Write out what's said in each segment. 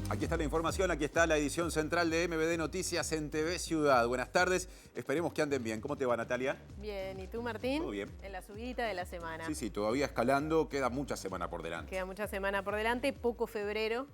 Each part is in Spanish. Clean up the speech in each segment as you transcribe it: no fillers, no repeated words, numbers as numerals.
Aquí está la información, aquí está la edición central de MBD Noticias en TV Ciudad. Buenas tardes, esperemos que anden bien. ¿Cómo te va, Natalia? Bien, ¿y tú, Martín? Todo bien. En la subidita de la semana. Sí, todavía escalando, queda mucha semana por delante. Queda mucha semana por delante, poco febrero,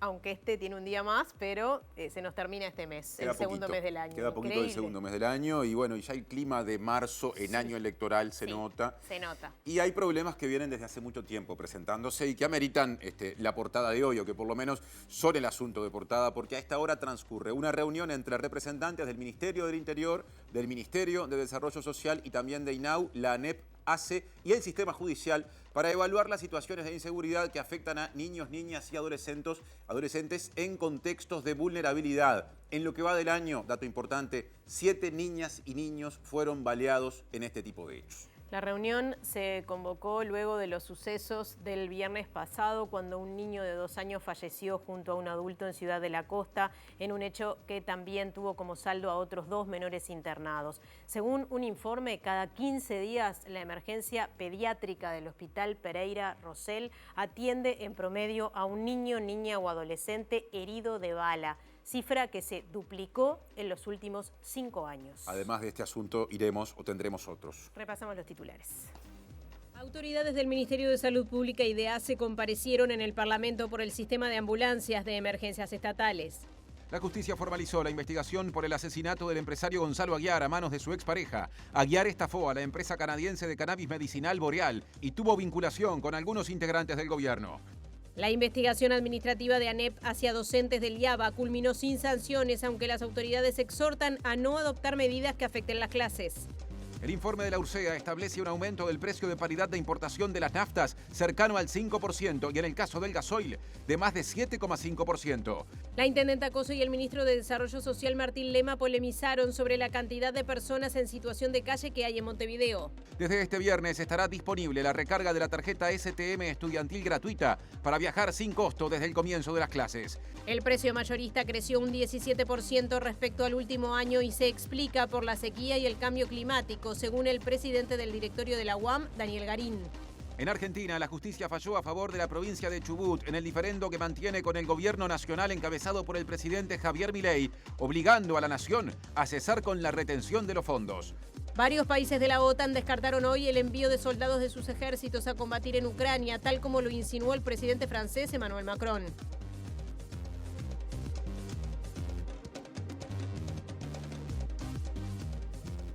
aunque este tiene un día más, pero se nos termina este mes, Queda el segundo mes del año. Queda poquito del segundo mes del año y bueno, y ya el clima de marzo en año electoral se nota. Se nota. Y hay problemas que vienen desde hace mucho tiempo presentándose y que ameritan la portada de hoy, o que por lo menos son el asunto de portada, porque a esta hora transcurre una reunión entre representantes del Ministerio del Interior, del Ministerio de Desarrollo Social y también de INAU, la ANEP, ACE y el sistema judicial para evaluar las situaciones de inseguridad que afectan a niños, niñas y adolescentes en contextos de vulnerabilidad. En lo que va del año, dato importante, 7 niñas y niños fueron baleados en este tipo de hechos. La reunión se convocó luego de los sucesos del viernes pasado, cuando un niño de 2 años falleció junto a un adulto en Ciudad de la Costa, en un hecho que también tuvo como saldo a otros 2 menores internados. Según un informe, cada 15 días la emergencia pediátrica del Hospital Pereira Rosell atiende en promedio a un niño, niña o adolescente herido de bala, cifra que se duplicó en los últimos 5 años. Además de este asunto, tendremos otros. Repasamos los titulares. Autoridades del Ministerio de Salud Pública y de ACE comparecieron en el Parlamento por el sistema de ambulancias de emergencias estatales. La justicia formalizó la investigación por el asesinato del empresario Gonzalo Aguiar a manos de su expareja. Aguiar estafó a la empresa canadiense de cannabis medicinal Boreal y tuvo vinculación con algunos integrantes del gobierno. La investigación administrativa de ANEP hacia docentes del IABA culminó sin sanciones, aunque las autoridades exhortan a no adoptar medidas que afecten las clases. El informe de la URSEA establece un aumento del precio de paridad de importación de las naftas cercano al 5% y en el caso del gasoil de más de 7,5%. La intendenta Coso y el ministro de Desarrollo Social Martín Lema polemizaron sobre la cantidad de personas en situación de calle que hay en Montevideo. Desde este viernes estará disponible la recarga de la tarjeta STM estudiantil gratuita para viajar sin costo desde el comienzo de las clases. El precio mayorista creció un 17% respecto al último año y se explica por la sequía y el cambio climático, según el presidente del directorio de la UAM, Daniel Garín. En Argentina, la justicia falló a favor de la provincia de Chubut en el diferendo que mantiene con el gobierno nacional encabezado por el presidente Javier Milei, obligando a la nación a cesar con la retención de los fondos. Varios países de la OTAN descartaron hoy el envío de soldados de sus ejércitos a combatir en Ucrania, tal como lo insinuó el presidente francés Emmanuel Macron.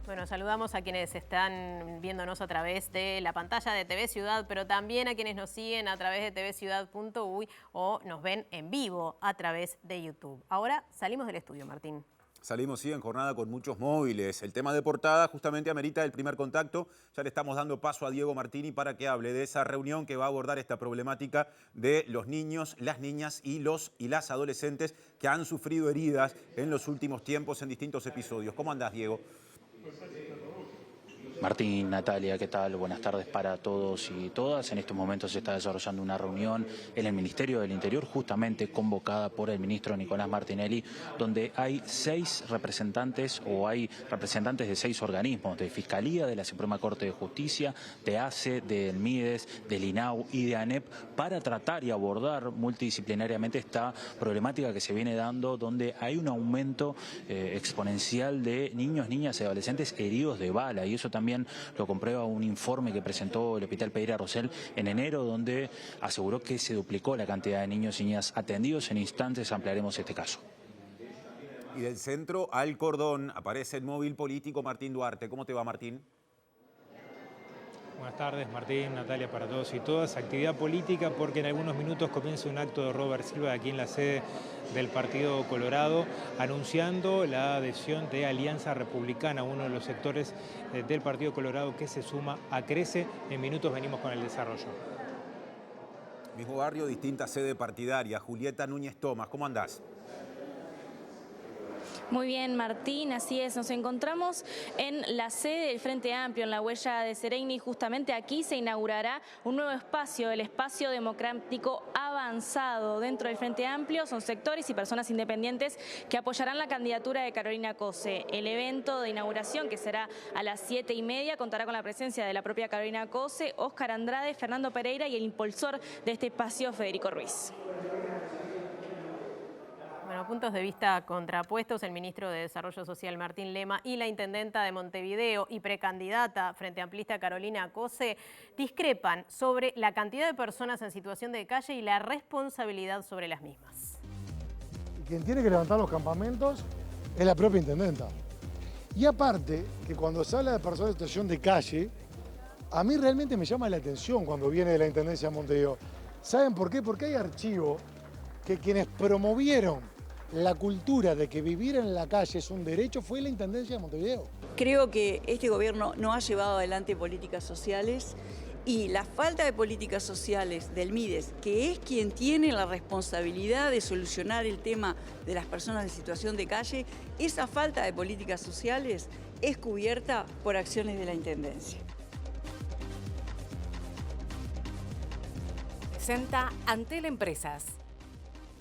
Bueno, saludamos a quienes están viéndonos a través de la pantalla de TV Ciudad, pero también a quienes nos siguen a través de tvciudad.uy o nos ven en vivo a través de YouTube. Ahora salimos del estudio, Martín. Salimos, sí, en jornada con muchos móviles. El tema de portada justamente amerita el primer contacto. Ya le estamos dando paso a Diego Martini para que hable de esa reunión que va a abordar esta problemática de los niños, las niñas y las adolescentes que han sufrido heridas en los últimos tiempos en distintos episodios. ¿Cómo andás, Diego? Martín, Natalia, ¿qué tal? Buenas tardes para todos y todas. En estos momentos se está desarrollando una reunión en el Ministerio del Interior, justamente convocada por el ministro Nicolás Martinelli, donde hay 6 representantes de 6 organismos, de Fiscalía, de la Suprema Corte de Justicia, de ACE, del MIDES, del INAU y de ANEP, para tratar y abordar multidisciplinariamente esta problemática que se viene dando, donde hay un aumento exponencial de niños, niñas y adolescentes heridos de bala, y eso también lo comprueba un informe que presentó el Hospital Pereira Rosell en enero, donde aseguró que se duplicó la cantidad de niños y niñas atendidos. En instantes ampliaremos este caso. Y del centro al cordón aparece el móvil político Martín Duarte. ¿Cómo te va, Martín? Buenas tardes, Martín, Natalia, para todos y todas. Actividad política porque en algunos minutos comienza un acto de Robert Silva aquí en la sede del Partido Colorado, anunciando la adhesión de Alianza Republicana, uno de los sectores del Partido Colorado que se suma a Crece. En minutos venimos con el desarrollo. Mismo barrio, distinta sede partidaria. Julieta Núñez Tomás, ¿cómo andás? Muy bien, Martín, así es. Nos encontramos en la sede del Frente Amplio, en la huella de Seregni. Justamente aquí se inaugurará un nuevo espacio, el Espacio Democrático Avanzado. Dentro del Frente Amplio son sectores y personas independientes que apoyarán la candidatura de Carolina Cose. El evento de inauguración, que será a las 7:30, contará con la presencia de la propia Carolina Cose, Óscar Andrade, Fernando Pereira y el impulsor de este espacio, Federico Ruiz. Bueno, puntos de vista contrapuestos. El ministro de Desarrollo Social, Martín Lema, y la intendenta de Montevideo y precandidata Frente Amplista, Carolina Cose, discrepan sobre la cantidad de personas en situación de calle y la responsabilidad sobre las mismas. Quien tiene que levantar los campamentos es la propia intendenta. Y aparte, que cuando se habla de personas en situación de calle, a mí realmente me llama la atención cuando viene de la Intendencia de Montevideo. ¿Saben por qué? Porque hay archivo que quienes promovieron la cultura de que vivir en la calle es un derecho fue la Intendencia de Montevideo. Creo que este gobierno no ha llevado adelante políticas sociales y la falta de políticas sociales del MIDES, que es quien tiene la responsabilidad de solucionar el tema de las personas en situación de calle, esa falta de políticas sociales es cubierta por acciones de la Intendencia. Presenta Antel Empresas.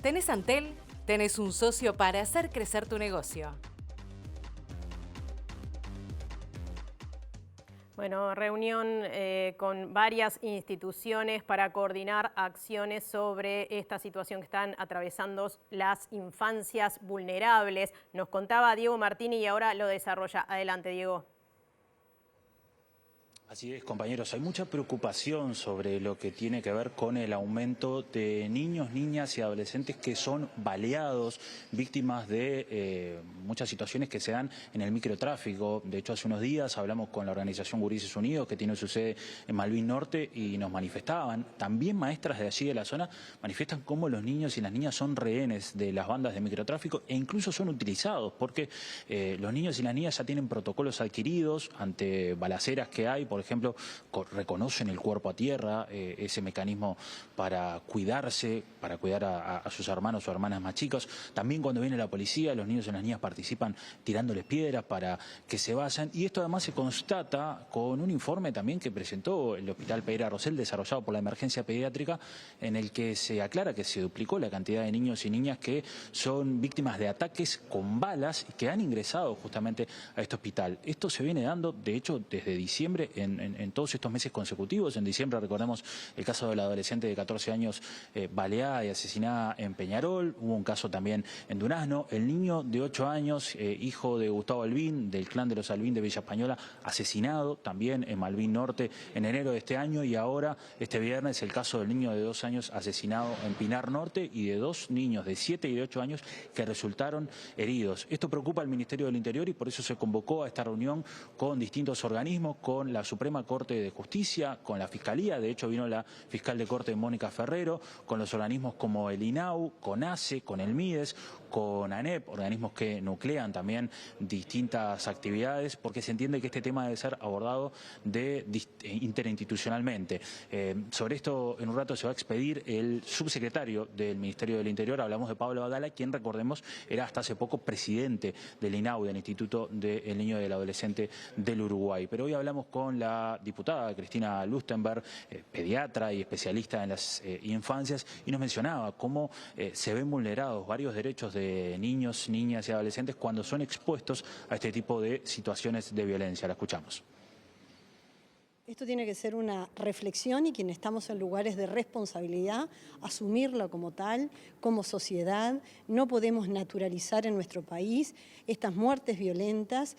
¿Tenés Antel? Tenés un socio para hacer crecer tu negocio. Bueno, reunión con varias instituciones para coordinar acciones sobre esta situación que están atravesando las infancias vulnerables. Nos contaba Diego Martini y ahora lo desarrolla. Adelante, Diego. Así es, compañeros, hay mucha preocupación sobre lo que tiene que ver con el aumento de niños, niñas y adolescentes que son baleados, víctimas de muchas situaciones que se dan en el microtráfico. De hecho, hace unos días hablamos con la organización Gurises Unidos, que tiene su sede en Malvin Norte, y nos manifestaban, también maestras de allí de la zona, manifiestan cómo los niños y las niñas son rehenes de las bandas de microtráfico e incluso son utilizados, porque los niños y las niñas ya tienen protocolos adquiridos ante balaceras que hay, por ejemplo, reconocen el cuerpo a tierra, ese mecanismo para cuidarse, para cuidar a sus hermanos o hermanas más chicos. También cuando viene la policía, los niños y las niñas participan tirándoles piedras para que se vayan. Y esto además se constata con un informe también que presentó el Hospital Pereira Rosell, desarrollado por la emergencia pediátrica, en el que se aclara que se duplicó la cantidad de niños y niñas que son víctimas de ataques con balas y que han ingresado justamente a este hospital. Esto se viene dando, de hecho, desde diciembre en todos estos meses consecutivos. En diciembre recordemos el caso de la adolescente de 14 años baleada y asesinada en Peñarol. Hubo un caso también en Durazno. El niño de 8 años, hijo de Gustavo Albín, del clan de los Albín de Villa Española, asesinado también en Malvin Norte en enero de este año. Y ahora, este viernes, el caso del niño de 2 años asesinado en Pinar Norte y de 2 niños de 7 y de 8 años que resultaron heridos. Esto preocupa al Ministerio del Interior y por eso se convocó a esta reunión con distintos organismos, con la Suprema Corte de Justicia, con la Fiscalía. De hecho, vino la fiscal de Corte, Mónica Ferrero, con los organismos como el INAU, con ACE, con el MIDES, con ANEP, organismos que nuclean también distintas actividades, porque se entiende que este tema debe ser abordado interinstitucionalmente. Sobre esto en un rato se va a expedir el subsecretario del Ministerio del Interior, hablamos de Pablo Badala, quien, recordemos, era hasta hace poco presidente del INAU, del Instituto del Niño y del Adolescente del Uruguay. Pero hoy hablamos con la diputada Cristina Lustenberg, pediatra y especialista en las infancias, y nos mencionaba cómo se ven vulnerados varios derechos de niños, niñas y adolescentes cuando son expuestos a este tipo de situaciones de violencia. La escuchamos. Esto tiene que ser una reflexión y quienes estamos en lugares de responsabilidad, asumirlo como tal, como sociedad. No podemos naturalizar en nuestro país estas muertes violentas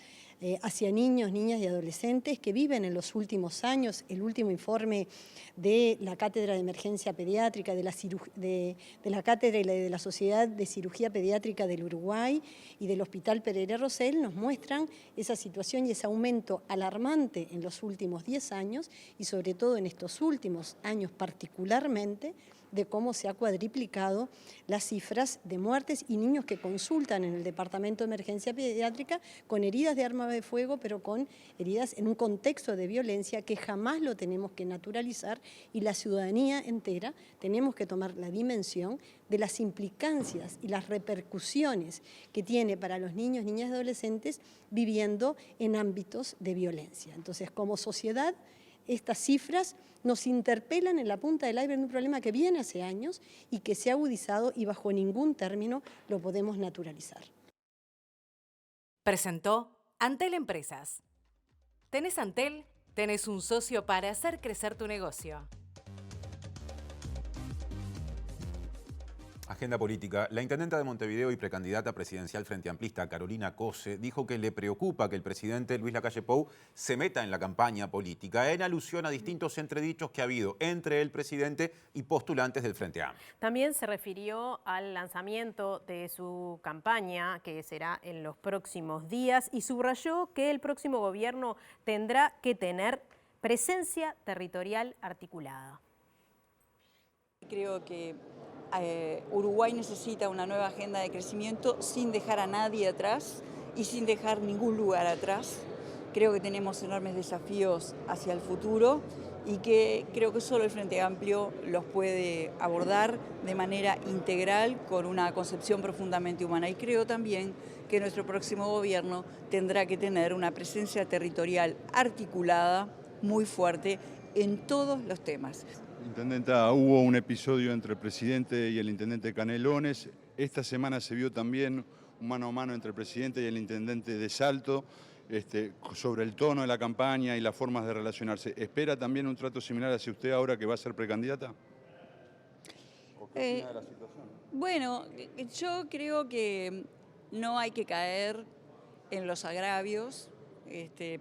hacia niños, niñas y adolescentes que viven en los últimos años. El último informe de la Cátedra de Emergencia Pediátrica, de la Cátedra y de la Sociedad de Cirugía Pediátrica del Uruguay y del Hospital Pereira Rosell nos muestran esa situación y ese aumento alarmante en los últimos 10 años y sobre todo en estos últimos años particularmente, de cómo se ha cuadriplicado las cifras de muertes y niños que consultan en el Departamento de Emergencia Pediátrica con heridas de arma de fuego, pero con heridas en un contexto de violencia que jamás lo tenemos que naturalizar, y la ciudadanía entera tenemos que tomar la dimensión de las implicancias y las repercusiones que tiene para los niños, niñas y adolescentes viviendo en ámbitos de violencia. Entonces, como sociedad, estas cifras nos interpelan en la punta del iceberg de un problema que viene hace años y que se ha agudizado y bajo ningún término lo podemos naturalizar. Presentó Antel Empresas. ¿Tenés Antel? Tenés un socio para hacer crecer tu negocio. Agenda política. La intendenta de Montevideo y precandidata presidencial frente amplista, Carolina Cose, dijo que le preocupa que el presidente Luis Lacalle Pou se meta en la campaña política, en alusión a distintos entredichos que ha habido entre el presidente y postulantes del Frente Amplio. También se refirió al lanzamiento de su campaña, que será en los próximos días, y subrayó que el próximo gobierno tendrá que tener presencia territorial articulada. Creo que Uruguay necesita una nueva agenda de crecimiento sin dejar a nadie atrás y sin dejar ningún lugar atrás. Creo que tenemos enormes desafíos hacia el futuro y que creo que solo el Frente Amplio los puede abordar de manera integral con una concepción profundamente humana. Y creo también que nuestro próximo gobierno tendrá que tener una presencia territorial articulada, muy fuerte, en todos los temas. Intendenta, hubo un episodio entre el presidente y el intendente Canelones. Esta semana se vio también un mano a mano entre el presidente y el intendente de Salto sobre el tono de la campaña y las formas de relacionarse. ¿Espera también un trato similar hacia usted ahora que va a ser precandidata? ¿O qué opina de la situación? Bueno, yo creo que no hay que caer en los agravios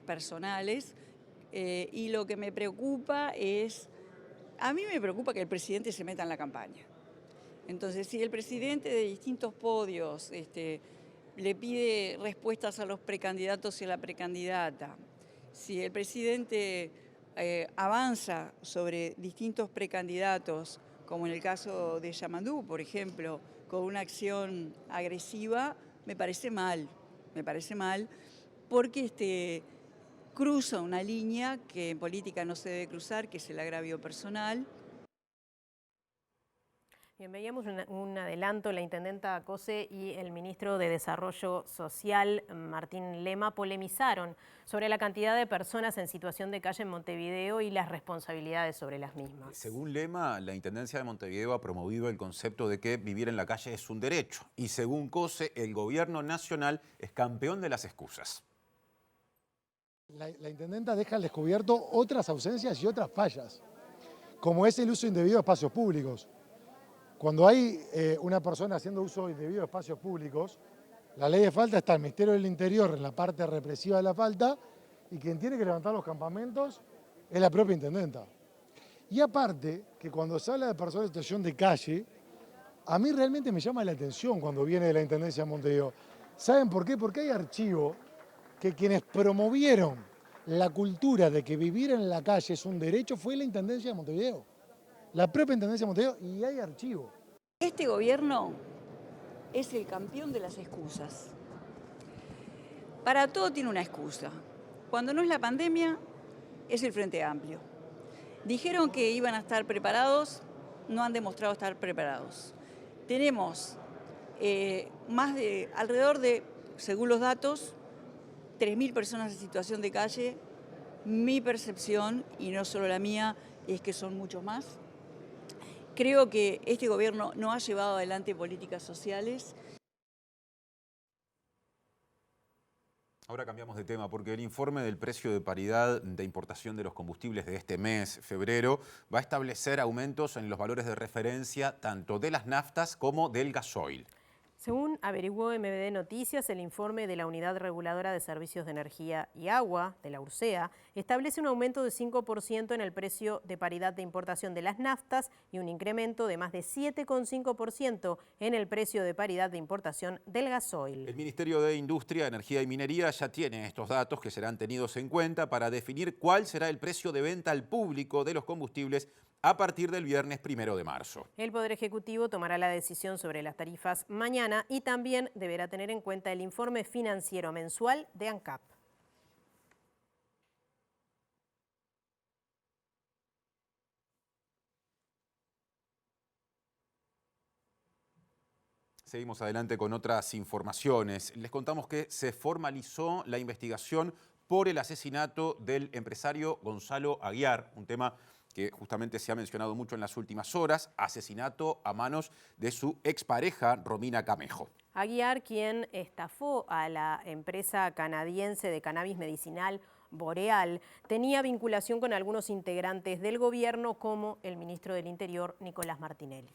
personales y lo que me preocupa es... A mí me preocupa que el presidente se meta en la campaña. Entonces, si el presidente de distintos podios le pide respuestas a los precandidatos y a la precandidata, si el presidente avanza sobre distintos precandidatos, como en el caso de Yamandú, por ejemplo, con una acción agresiva, me parece mal, porque cruza una línea que en política no se debe cruzar, que es el agravio personal. Bien, veíamos un adelanto, la intendenta Cose y el ministro de Desarrollo Social, Martín Lema, polemizaron sobre la cantidad de personas en situación de calle en Montevideo y las responsabilidades sobre las mismas. Según Lema, la Intendencia de Montevideo ha promovido el concepto de que vivir en la calle es un derecho. Y según Cose, el gobierno nacional es campeón de las excusas. La intendenta deja al descubierto otras ausencias y otras fallas, como es el uso indebido de espacios públicos. Cuando hay una persona haciendo uso indebido de espacios públicos, la ley de falta está el Ministerio del Interior en la parte represiva de la falta y quien tiene que levantar los campamentos es la propia intendenta. Y aparte, que cuando se habla de personas en situación de calle, a mí realmente me llama la atención cuando viene de la Intendencia de Montevideo. ¿Saben por qué? Porque hay archivo que quienes promovieron la cultura de que vivir en la calle es un derecho fue la Intendencia de Montevideo, la propia Intendencia de Montevideo, y hay archivo. Este gobierno es el campeón de las excusas. Para todo tiene una excusa. Cuando no es la pandemia, es el Frente Amplio. Dijeron que iban a estar preparados, no han demostrado estar preparados. Tenemos alrededor de, según los datos, 3.000 personas en situación de calle. Mi percepción, y no solo la mía, es que son muchos más. Creo que este gobierno no ha llevado adelante políticas sociales. Ahora cambiamos de tema porque el informe del precio de paridad de importación de los combustibles de este mes, febrero, va a establecer aumentos en los valores de referencia tanto de las naftas como del gasoil. Según averiguó MBD Noticias, el informe de la Unidad Reguladora de Servicios de Energía y Agua, de la URSEA, establece un aumento de 5% en el precio de paridad de importación de las naftas y un incremento de más de 7,5% en el precio de paridad de importación del gasoil. El Ministerio de Industria, Energía y Minería ya tiene estos datos que serán tenidos en cuenta para definir cuál será el precio de venta al público de los combustibles a partir del viernes 1 de marzo. El Poder Ejecutivo tomará la decisión sobre las tarifas mañana y también deberá tener en cuenta el informe financiero mensual de ANCAP. Seguimos adelante con otras informaciones. Les contamos que se formalizó la investigación por el asesinato del empresario Gonzalo Aguiar, un tema que justamente se ha mencionado mucho en las últimas horas, asesinato a manos de su expareja Romina Camejo. Aguiar, quien estafó a la empresa canadiense de cannabis medicinal Boreal, tenía vinculación con algunos integrantes del gobierno como el ministro del Interior, Nicolás Martinelli.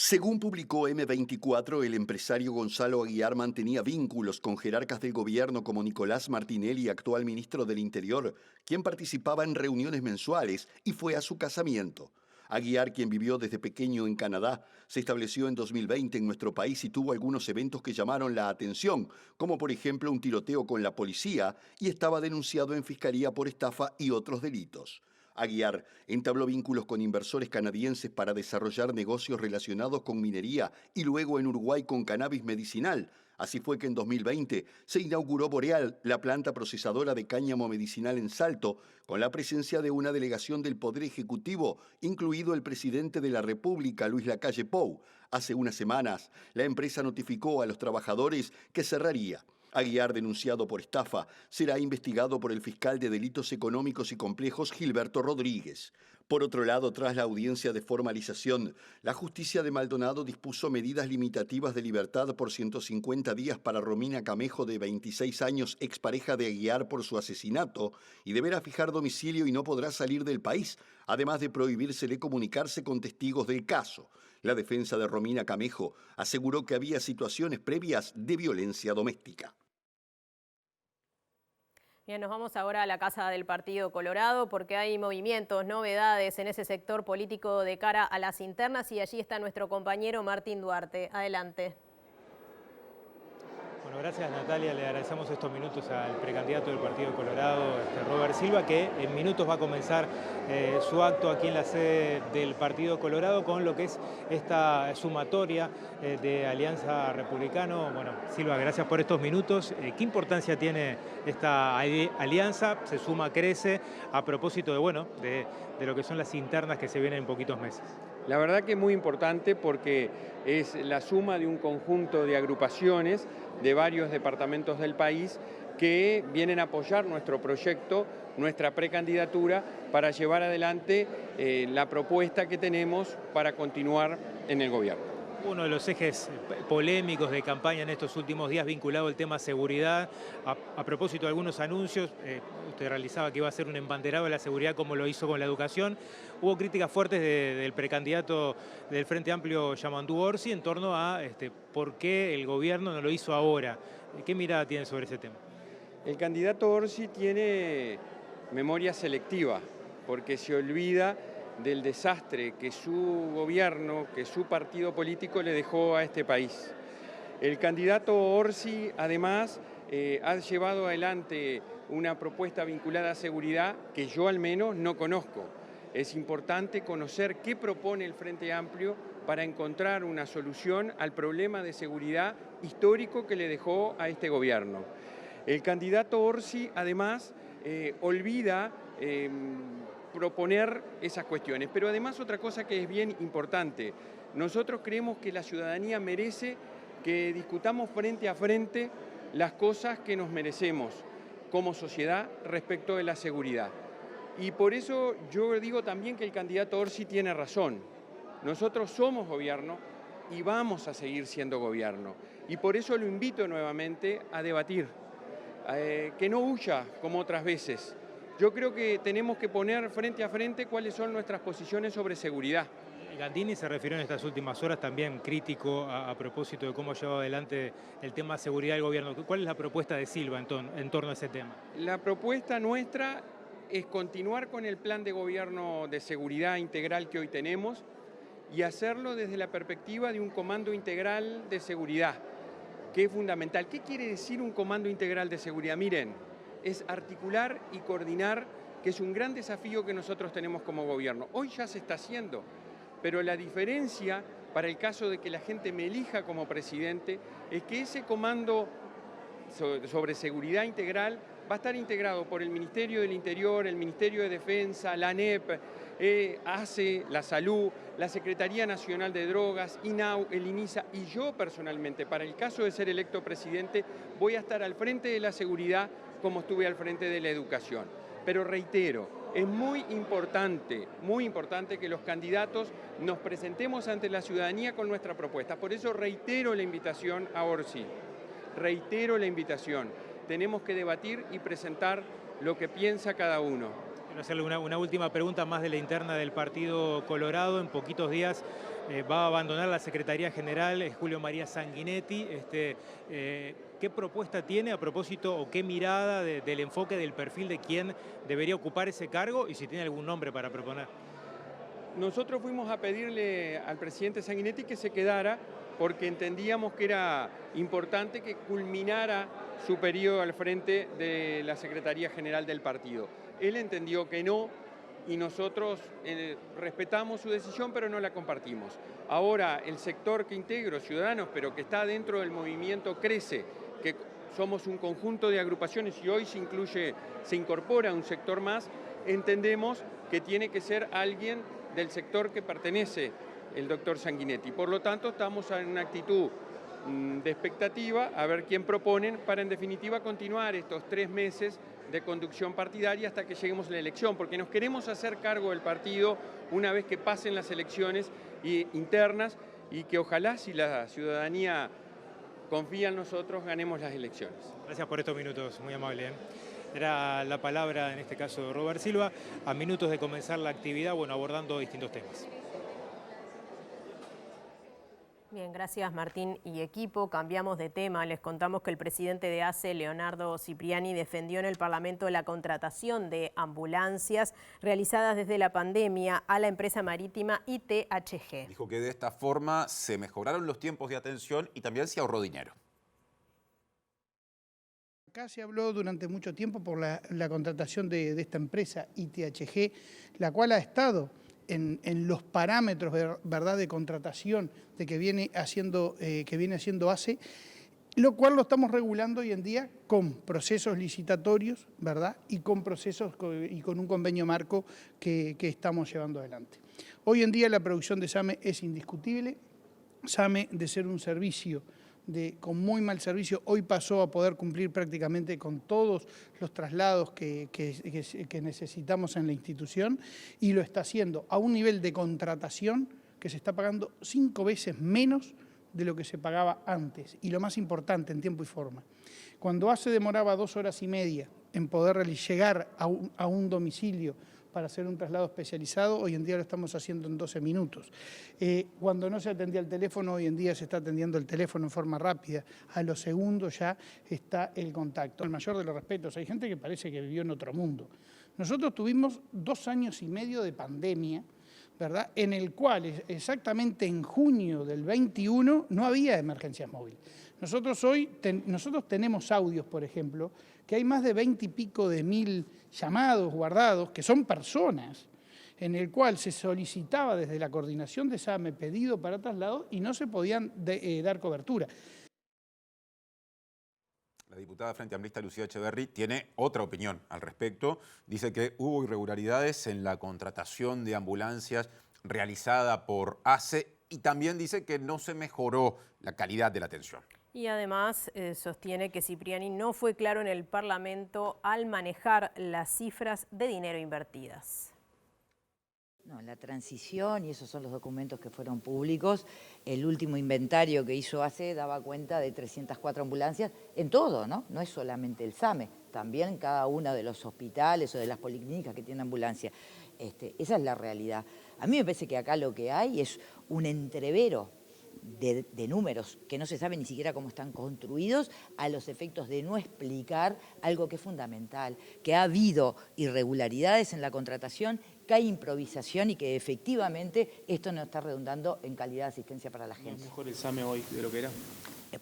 Según publicó M24, el empresario Gonzalo Aguiar mantenía vínculos con jerarcas del gobierno como Nicolás Martinelli, actual ministro del Interior, quien participaba en reuniones mensuales y fue a su casamiento. Aguiar, quien vivió desde pequeño en Canadá, se estableció en 2020 en nuestro país y tuvo algunos eventos que llamaron la atención, como por ejemplo un tiroteo con la policía, y estaba denunciado en fiscalía por estafa y otros delitos. Aguiar entabló vínculos con inversores canadienses para desarrollar negocios relacionados con minería y luego en Uruguay con cannabis medicinal. Así fue que en 2020 se inauguró Boreal, la planta procesadora de cáñamo medicinal en Salto, con la presencia de una delegación del Poder Ejecutivo, incluido el presidente de la República, Luis Lacalle Pou. Hace unas semanas, la empresa notificó a los trabajadores que cerraría. Aguiar, denunciado por estafa, será investigado por el fiscal de Delitos Económicos y Complejos, Gilberto Rodríguez. Por otro lado, tras la audiencia de formalización, la justicia de Maldonado dispuso medidas limitativas de libertad por 150 días para Romina Camejo, de 26 años, expareja de Aguiar, por su asesinato, y deberá fijar domicilio y no podrá salir del país, además de prohibírsele comunicarse con testigos del caso. La defensa de Romina Camejo aseguró que había situaciones previas de violencia doméstica. Bien, nos vamos ahora a la casa del Partido Colorado porque hay movimientos, novedades en ese sector político de cara a las internas y allí está nuestro compañero Martín Duarte. Adelante. Bueno, gracias Natalia, le agradecemos estos minutos al precandidato del Partido Colorado, Robert Silva, que en minutos va a comenzar su acto aquí en la sede del Partido Colorado con lo que es esta sumatoria de Alianza Republicano. Bueno, Silva, gracias por estos minutos. ¿Qué importancia tiene esta alianza? Se suma, crece, a propósito de lo que son las internas que se vienen en poquitos meses. La verdad que es muy importante porque es la suma de un conjunto de agrupaciones de varios departamentos del país que vienen a apoyar nuestro proyecto, nuestra precandidatura, para llevar adelante la propuesta que tenemos para continuar en el gobierno. Uno de los ejes polémicos de campaña en estos últimos días vinculado al tema seguridad. A propósito de algunos anuncios, usted realizaba que iba a ser un embanderado de la seguridad como lo hizo con la educación. Hubo críticas fuertes del precandidato del Frente Amplio, Yamandu Orsi, en torno a por qué el gobierno no lo hizo ahora. ¿Qué mirada tiene sobre ese tema? El candidato Orsi tiene memoria selectiva, porque se olvida del desastre que su gobierno, que su partido político le dejó a este país. El candidato Orsi, además, ha llevado adelante una propuesta vinculada a seguridad que yo al menos no conozco. Es importante conocer qué propone el Frente Amplio para encontrar una solución al problema de seguridad histórico que le dejó a este gobierno. El candidato Orsi, además, olvida proponer esas cuestiones. Pero además otra cosa que es bien importante, nosotros creemos que la ciudadanía merece que discutamos frente a frente las cosas que nos merecemos como sociedad respecto de la seguridad. Y por eso yo digo también que el candidato Orsi tiene razón. Nosotros somos gobierno y vamos a seguir siendo gobierno. Y por eso lo invito nuevamente a debatir, que no huya como otras veces. Yo creo que tenemos que poner frente a frente cuáles son nuestras posiciones sobre seguridad. Gandini se refirió en estas últimas horas también crítico a propósito de cómo ha llevado adelante el tema de seguridad del gobierno. ¿Cuál es la propuesta de Silva en torno a ese tema? La propuesta nuestra es continuar con el plan de gobierno de seguridad integral que hoy tenemos y hacerlo desde la perspectiva de un comando integral de seguridad, que es fundamental. ¿Qué quiere decir un comando integral de seguridad? Miren, es articular y coordinar, que es un gran desafío que nosotros tenemos como gobierno. Hoy ya se está haciendo, pero la diferencia para el caso de que la gente me elija como presidente es que ese comando sobre seguridad integral va a estar integrado por el Ministerio del Interior, el Ministerio de Defensa, la ANEP, ACE, la Salud, la Secretaría Nacional de Drogas, INAU, el INISA, y yo personalmente, para el caso de ser electo presidente, voy a estar al frente de la seguridad como estuve al frente de la educación. Pero reitero, es muy importante que los candidatos nos presentemos ante la ciudadanía con nuestra propuesta. Por eso reitero la invitación a Orsi, reitero la invitación. Tenemos que debatir y presentar lo que piensa cada uno. Quiero hacerle una última pregunta más de la interna del Partido Colorado. En poquitos días va a abandonar la Secretaría General Julio María Sanguinetti. ¿Qué propuesta tiene a propósito o qué mirada del enfoque del perfil de quién debería ocupar ese cargo y si tiene algún nombre para proponer? Nosotros fuimos a pedirle al presidente Sanguinetti que se quedara porque entendíamos que era importante que culminara su periodo al frente de la Secretaría General del partido. Él entendió que no y nosotros respetamos su decisión, pero no la compartimos. Ahora, el sector que integro, Ciudadanos, pero que está dentro del movimiento Crece, que somos un conjunto de agrupaciones y hoy se incorpora un sector más, entendemos que tiene que ser alguien del sector que pertenece el doctor Sanguinetti. Por lo tanto, estamos en una actitud de expectativa a ver quién proponen para, en definitiva, continuar estos 3 meses de conducción partidaria hasta que lleguemos a la elección, porque nos queremos hacer cargo del partido una vez que pasen las elecciones internas y que ojalá, si la ciudadanía confía en nosotros, ganemos las elecciones. Gracias por estos minutos, muy amable. Era la palabra, en este caso, de Robert Silva, a minutos de comenzar la actividad, abordando distintos temas. Bien, gracias Martín y equipo. Cambiamos de tema. Les contamos que el presidente de ACE, Leonardo Cipriani, defendió en el Parlamento la contratación de ambulancias realizadas desde la pandemia a la empresa marítima ITHG. Dijo que de esta forma se mejoraron los tiempos de atención y también se ahorró dinero. Acá se habló durante mucho tiempo por la contratación de esta empresa ITHG, la cual ha estado en los parámetros, ¿verdad?, de contratación de que viene haciendo ACE, lo cual lo estamos regulando hoy en día con procesos licitatorios, ¿verdad?, y con procesos y con un convenio marco que estamos llevando adelante. Hoy en día la producción de SAME es indiscutible. SAME, de ser un servicio con muy mal servicio, hoy pasó a poder cumplir prácticamente con todos los traslados que necesitamos en la institución y lo está haciendo a un nivel de contratación que se está pagando 5 veces menos de lo que se pagaba antes. Y lo más importante, en tiempo y forma. Cuando ACE demoraba 2 horas y media en poder llegar a un domicilio para hacer un traslado especializado, hoy en día lo estamos haciendo en 12 minutos. Cuando no se atendía el teléfono, hoy en día se está atendiendo el teléfono en forma rápida. A los segundos ya está el contacto. El mayor de los respetos, hay gente que parece que vivió en otro mundo. Nosotros tuvimos 2 años y medio de pandemia, ¿verdad?, en el cual exactamente en junio del 21 no había emergencias móviles. Nosotros tenemos audios, por ejemplo, que hay más de 20 y pico de mil llamados guardados, que son personas, en el cual se solicitaba desde la coordinación de SAME pedido para traslado y no se podían dar cobertura. La diputada Frente Amplista Lucía Echeverri tiene otra opinión al respecto. Dice que hubo irregularidades en la contratación de ambulancias realizada por ACE y también dice que no se mejoró la calidad de la atención. Y además sostiene que Cipriani no fue claro en el Parlamento al manejar las cifras de dinero invertidas. No, la transición, y esos son los documentos que fueron públicos, el último inventario que hizo ACE daba cuenta de 304 ambulancias en todo, ¿no? No es solamente el SAME, también cada uno de los hospitales o de las policlínicas que tienen ambulancia. Esa es la realidad. A mí me parece que acá lo que hay es un entrevero de números que no se sabe ni siquiera cómo están construidos, a los efectos de no explicar algo que es fundamental, que ha habido irregularidades en la contratación, que hay improvisación y que efectivamente esto no está redundando en calidad de asistencia para la gente. ¿Es mejor el SAME hoy de lo que era?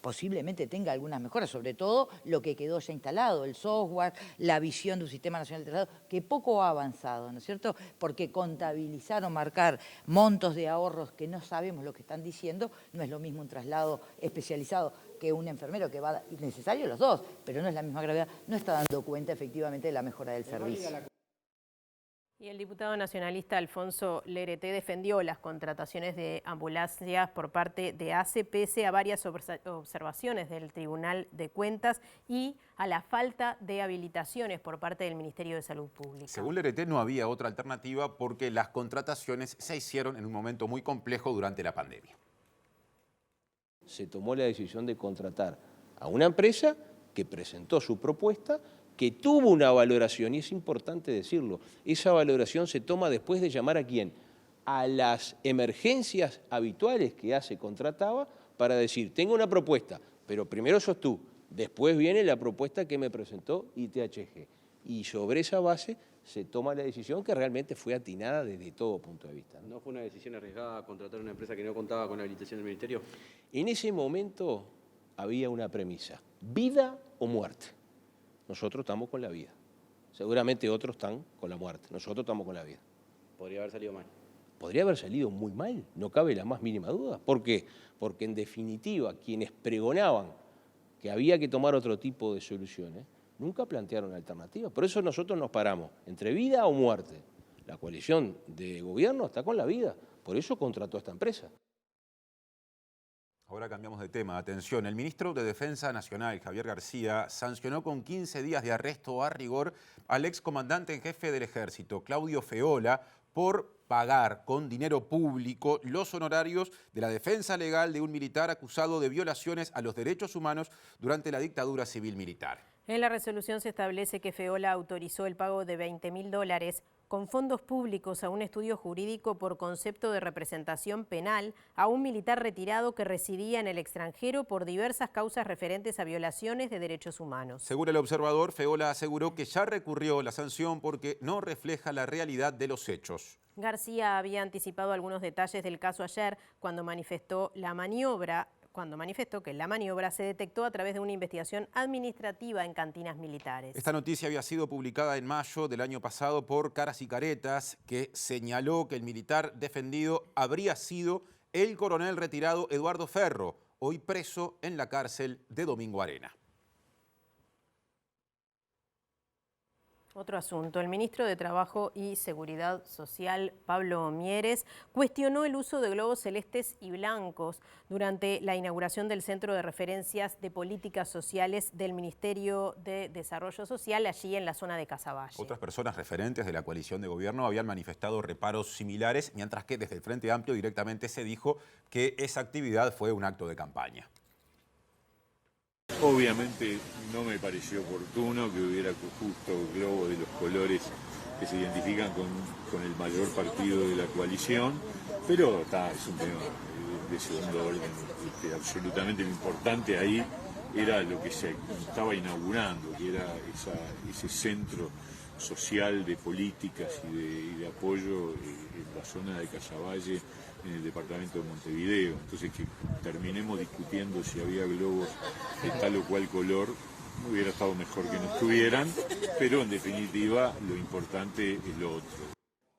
Posiblemente tenga algunas mejoras, sobre todo lo que quedó ya instalado, el software, la visión de un sistema nacional de traslado, que poco ha avanzado, ¿no es cierto? Porque contabilizar o marcar montos de ahorros que no sabemos lo que están diciendo, no es lo mismo un traslado especializado que un enfermero que va necesario los dos, pero no es la misma gravedad, no está dando cuenta efectivamente de la mejora del servicio. Y el diputado nacionalista Alfonso Lerete defendió las contrataciones de ambulancias por parte de ACE pese a varias observaciones del Tribunal de Cuentas y a la falta de habilitaciones por parte del Ministerio de Salud Pública. Según Lerete no había otra alternativa porque las contrataciones se hicieron en un momento muy complejo durante la pandemia. Se tomó la decisión de contratar a una empresa que presentó su propuesta que tuvo una valoración, y es importante decirlo, esa valoración se toma después de llamar a ¿quién? A las emergencias habituales que hace Contrataba para decir, tengo una propuesta, pero primero sos tú, después viene la propuesta que me presentó ITHG. Y sobre esa base se toma la decisión que realmente fue atinada desde todo punto de vista. ¿No fue una decisión arriesgada contratar una empresa que no contaba con la habilitación del Ministerio? En ese momento había una premisa, vida o muerte. Nosotros estamos con la vida. Seguramente otros están con la muerte. Nosotros estamos con la vida. ¿Podría haber salido mal? Podría haber salido muy mal, no cabe la más mínima duda. ¿Por qué? Porque en definitiva quienes pregonaban que había que tomar otro tipo de soluciones nunca plantearon alternativas. Por eso nosotros nos paramos entre vida o muerte. La coalición de gobierno está con la vida, por eso contrató a esta empresa. Ahora cambiamos de tema. Atención, el ministro de Defensa Nacional, Javier García, sancionó con 15 días de arresto a rigor al excomandante en jefe del Ejército, Claudio Feola, por pagar con dinero público los honorarios de la defensa legal de un militar acusado de violaciones a los derechos humanos durante la dictadura civil-militar. En la resolución se establece que Feola autorizó el pago de $20.000 con fondos públicos a un estudio jurídico por concepto de representación penal a un militar retirado que residía en el extranjero por diversas causas referentes a violaciones de derechos humanos. Según el observador, Feola aseguró que ya recurrió la sanción porque no refleja la realidad de los hechos. García había anticipado algunos detalles del caso ayer cuando manifestó que la maniobra se detectó a través de una investigación administrativa en cantinas militares. Esta noticia había sido publicada en mayo del año pasado por Caras y Caretas, que señaló que el militar defendido habría sido el coronel retirado Eduardo Ferro, hoy preso en la cárcel de Domingo Arena. Otro asunto, el ministro de Trabajo y Seguridad Social, Pablo Mieres, cuestionó el uso de globos celestes y blancos durante la inauguración del Centro de Referencias de Políticas Sociales del Ministerio de Desarrollo Social, allí en la zona de Casaballe. Otras personas referentes de la coalición de gobierno habían manifestado reparos similares, mientras que desde el Frente Amplio directamente se dijo que esa actividad fue un acto de campaña. Obviamente no me pareció oportuno que hubiera justo globos de los colores que se identifican con el mayor partido de la coalición, pero es un tema de segundo orden. Absolutamente lo importante ahí era lo que se estaba inaugurando, que era ese centro social de políticas y de apoyo en la zona de Casaballe, en el departamento de Montevideo. Entonces, que terminemos discutiendo si había globos de tal o cual color, hubiera estado mejor que no estuvieran, pero en definitiva lo importante es lo otro.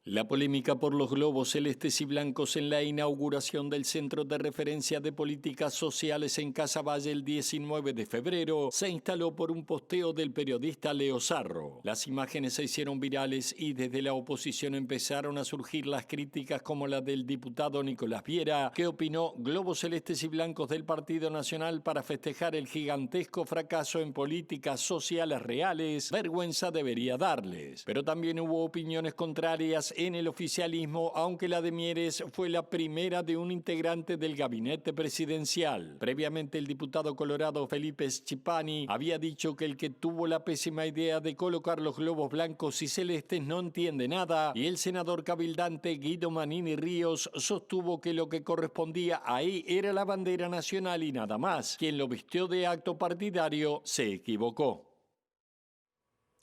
La polémica por los globos celestes y blancos en la inauguración del Centro de Referencia de Políticas Sociales en Casaballe el 19 de febrero se instaló por un posteo del periodista Leo Sarro. Las imágenes se hicieron virales y desde la oposición empezaron a surgir las críticas como la del diputado Nicolás Viera, que opinó globos celestes y blancos del Partido Nacional para festejar el gigantesco fracaso en políticas sociales reales, vergüenza debería darles. Pero también hubo opiniones contrarias en el oficialismo, aunque la de Mieres fue la primera de un integrante del gabinete presidencial. Previamente, el diputado colorado Felipe Schipani había dicho que el que tuvo la pésima idea de colocar los globos blancos y celestes no entiende nada, y el senador cabildante Guido Manini Ríos sostuvo que lo que correspondía ahí era la bandera nacional y nada más. Quien lo vistió de acto partidario se equivocó.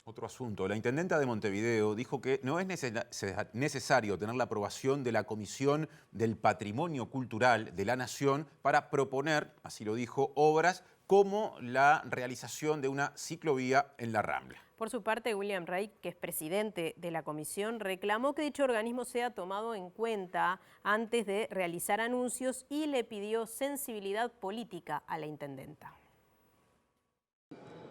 Otro asunto, la intendenta de Montevideo dijo que no es necesario tener la aprobación de la Comisión del Patrimonio Cultural de la Nación para proponer, así lo dijo, obras como la realización de una ciclovía en la Rambla. Por su parte, William Reich, que es presidente de la comisión, reclamó que dicho organismo sea tomado en cuenta antes de realizar anuncios y le pidió sensibilidad política a la intendenta.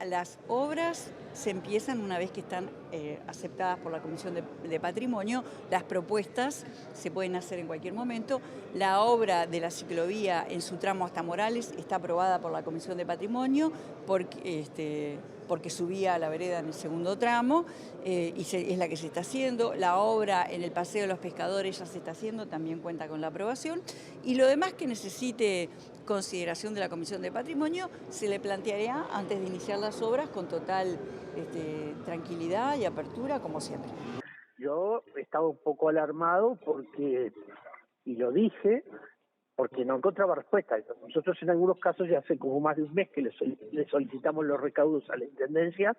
Las obras se empiezan una vez que están aceptadas por la Comisión de Patrimonio. Las propuestas se pueden hacer en cualquier momento. La obra de la ciclovía en su tramo hasta Morales está aprobada por la Comisión de Patrimonio porque porque subía a la vereda en el segundo tramo, es la que se está haciendo. La obra en el Paseo de los Pescadores ya se está haciendo, también cuenta con la aprobación. Y lo demás que necesite consideración de la Comisión de Patrimonio se le plantearía antes de iniciar las obras con total tranquilidad y apertura, como siempre. Yo estaba un poco alarmado porque, y lo dije, porque no encontraba respuesta. Nosotros en algunos casos ya hace como más de un mes que le solicitamos los recaudos a la Intendencia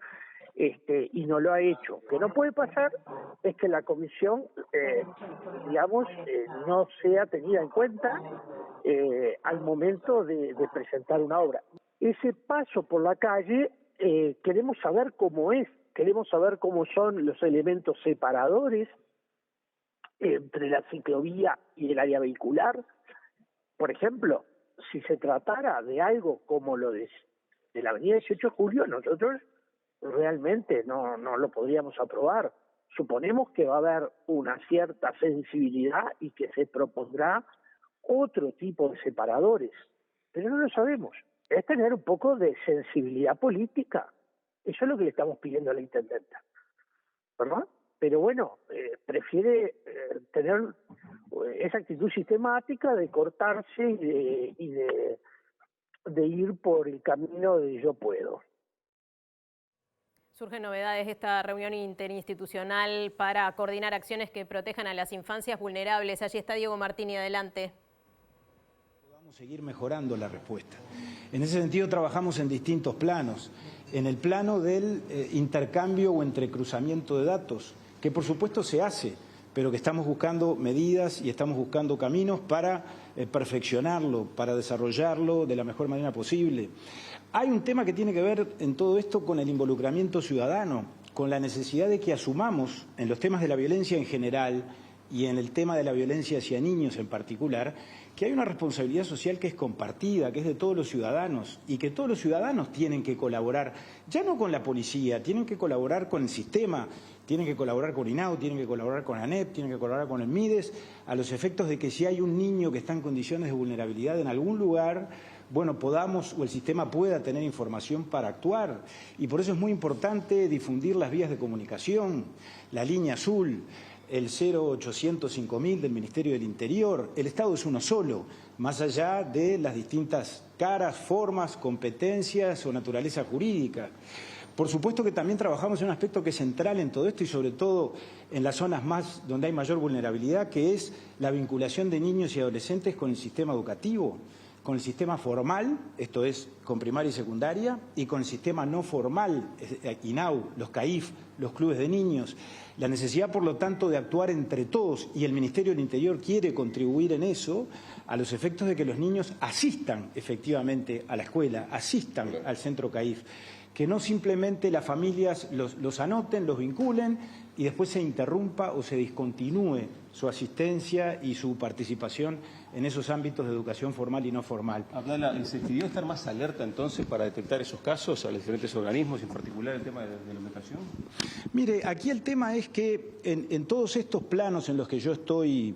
y no lo ha hecho. Lo que no puede pasar es que la comisión, no sea tenida en cuenta al momento de presentar una obra. Ese paso por la calle queremos saber cómo es, queremos saber cómo son los elementos separadores entre la ciclovía y el área vehicular. Por ejemplo, si se tratara de algo como lo de la avenida 18 de Julio, nosotros realmente no lo podríamos aprobar. Suponemos que va a haber una cierta sensibilidad y que se propondrá otro tipo de separadores, pero no lo sabemos. Es tener un poco de sensibilidad política. Eso es lo que le estamos pidiendo a la intendenta, ¿verdad? Pero bueno, prefiere tener esa actitud sistemática de cortarse y de ir por el camino de yo puedo. Surgen novedades de esta reunión interinstitucional para coordinar acciones que protejan a las infancias vulnerables. Allí está Diego Martini, adelante. Podamos seguir mejorando la respuesta. En ese sentido trabajamos en distintos planos. En el plano del intercambio o entrecruzamiento de datos, que por supuesto se hace, pero que estamos buscando medidas y estamos buscando caminos para perfeccionarlo, para desarrollarlo de la mejor manera posible. Hay un tema que tiene que ver en todo esto con el involucramiento ciudadano, con la necesidad de que asumamos en los temas de la violencia en general y en el tema de la violencia hacia niños en particular, que hay una responsabilidad social que es compartida, que es de todos los ciudadanos y que todos los ciudadanos tienen que colaborar, ya no con la policía, tienen que colaborar con el sistema, tienen que colaborar con INAU, tienen que colaborar con ANEP, tienen que colaborar con el MIDES, a los efectos de que si hay un niño que está en condiciones de vulnerabilidad en algún lugar, bueno, podamos o el sistema pueda tener información para actuar. Y por eso es muy importante difundir las vías de comunicación, la línea azul, el 0800 5000 del Ministerio del Interior. El Estado es uno solo, más allá de las distintas caras, formas, competencias o naturaleza jurídica. Por supuesto que también trabajamos en un aspecto que es central en todo esto y sobre todo en las zonas más donde hay mayor vulnerabilidad, que es la vinculación de niños y adolescentes con el sistema educativo, con el sistema formal, esto es con primaria y secundaria, y con el sistema no formal, INAU, los CAIF, los clubes de niños. La necesidad, por lo tanto, de actuar entre todos, y el Ministerio del Interior quiere contribuir en eso, a los efectos de que los niños asistan efectivamente a la escuela, asistan al centro CAIF, que no simplemente las familias los anoten, los vinculen y después se interrumpa o se discontinúe su asistencia y su participación en esos ámbitos de educación formal y no formal. Abdala, ¿se decidió estar más alerta entonces para detectar esos casos a los diferentes organismos, en particular el tema de la educación? Mire, aquí el tema es que en todos estos planos en los que yo estoy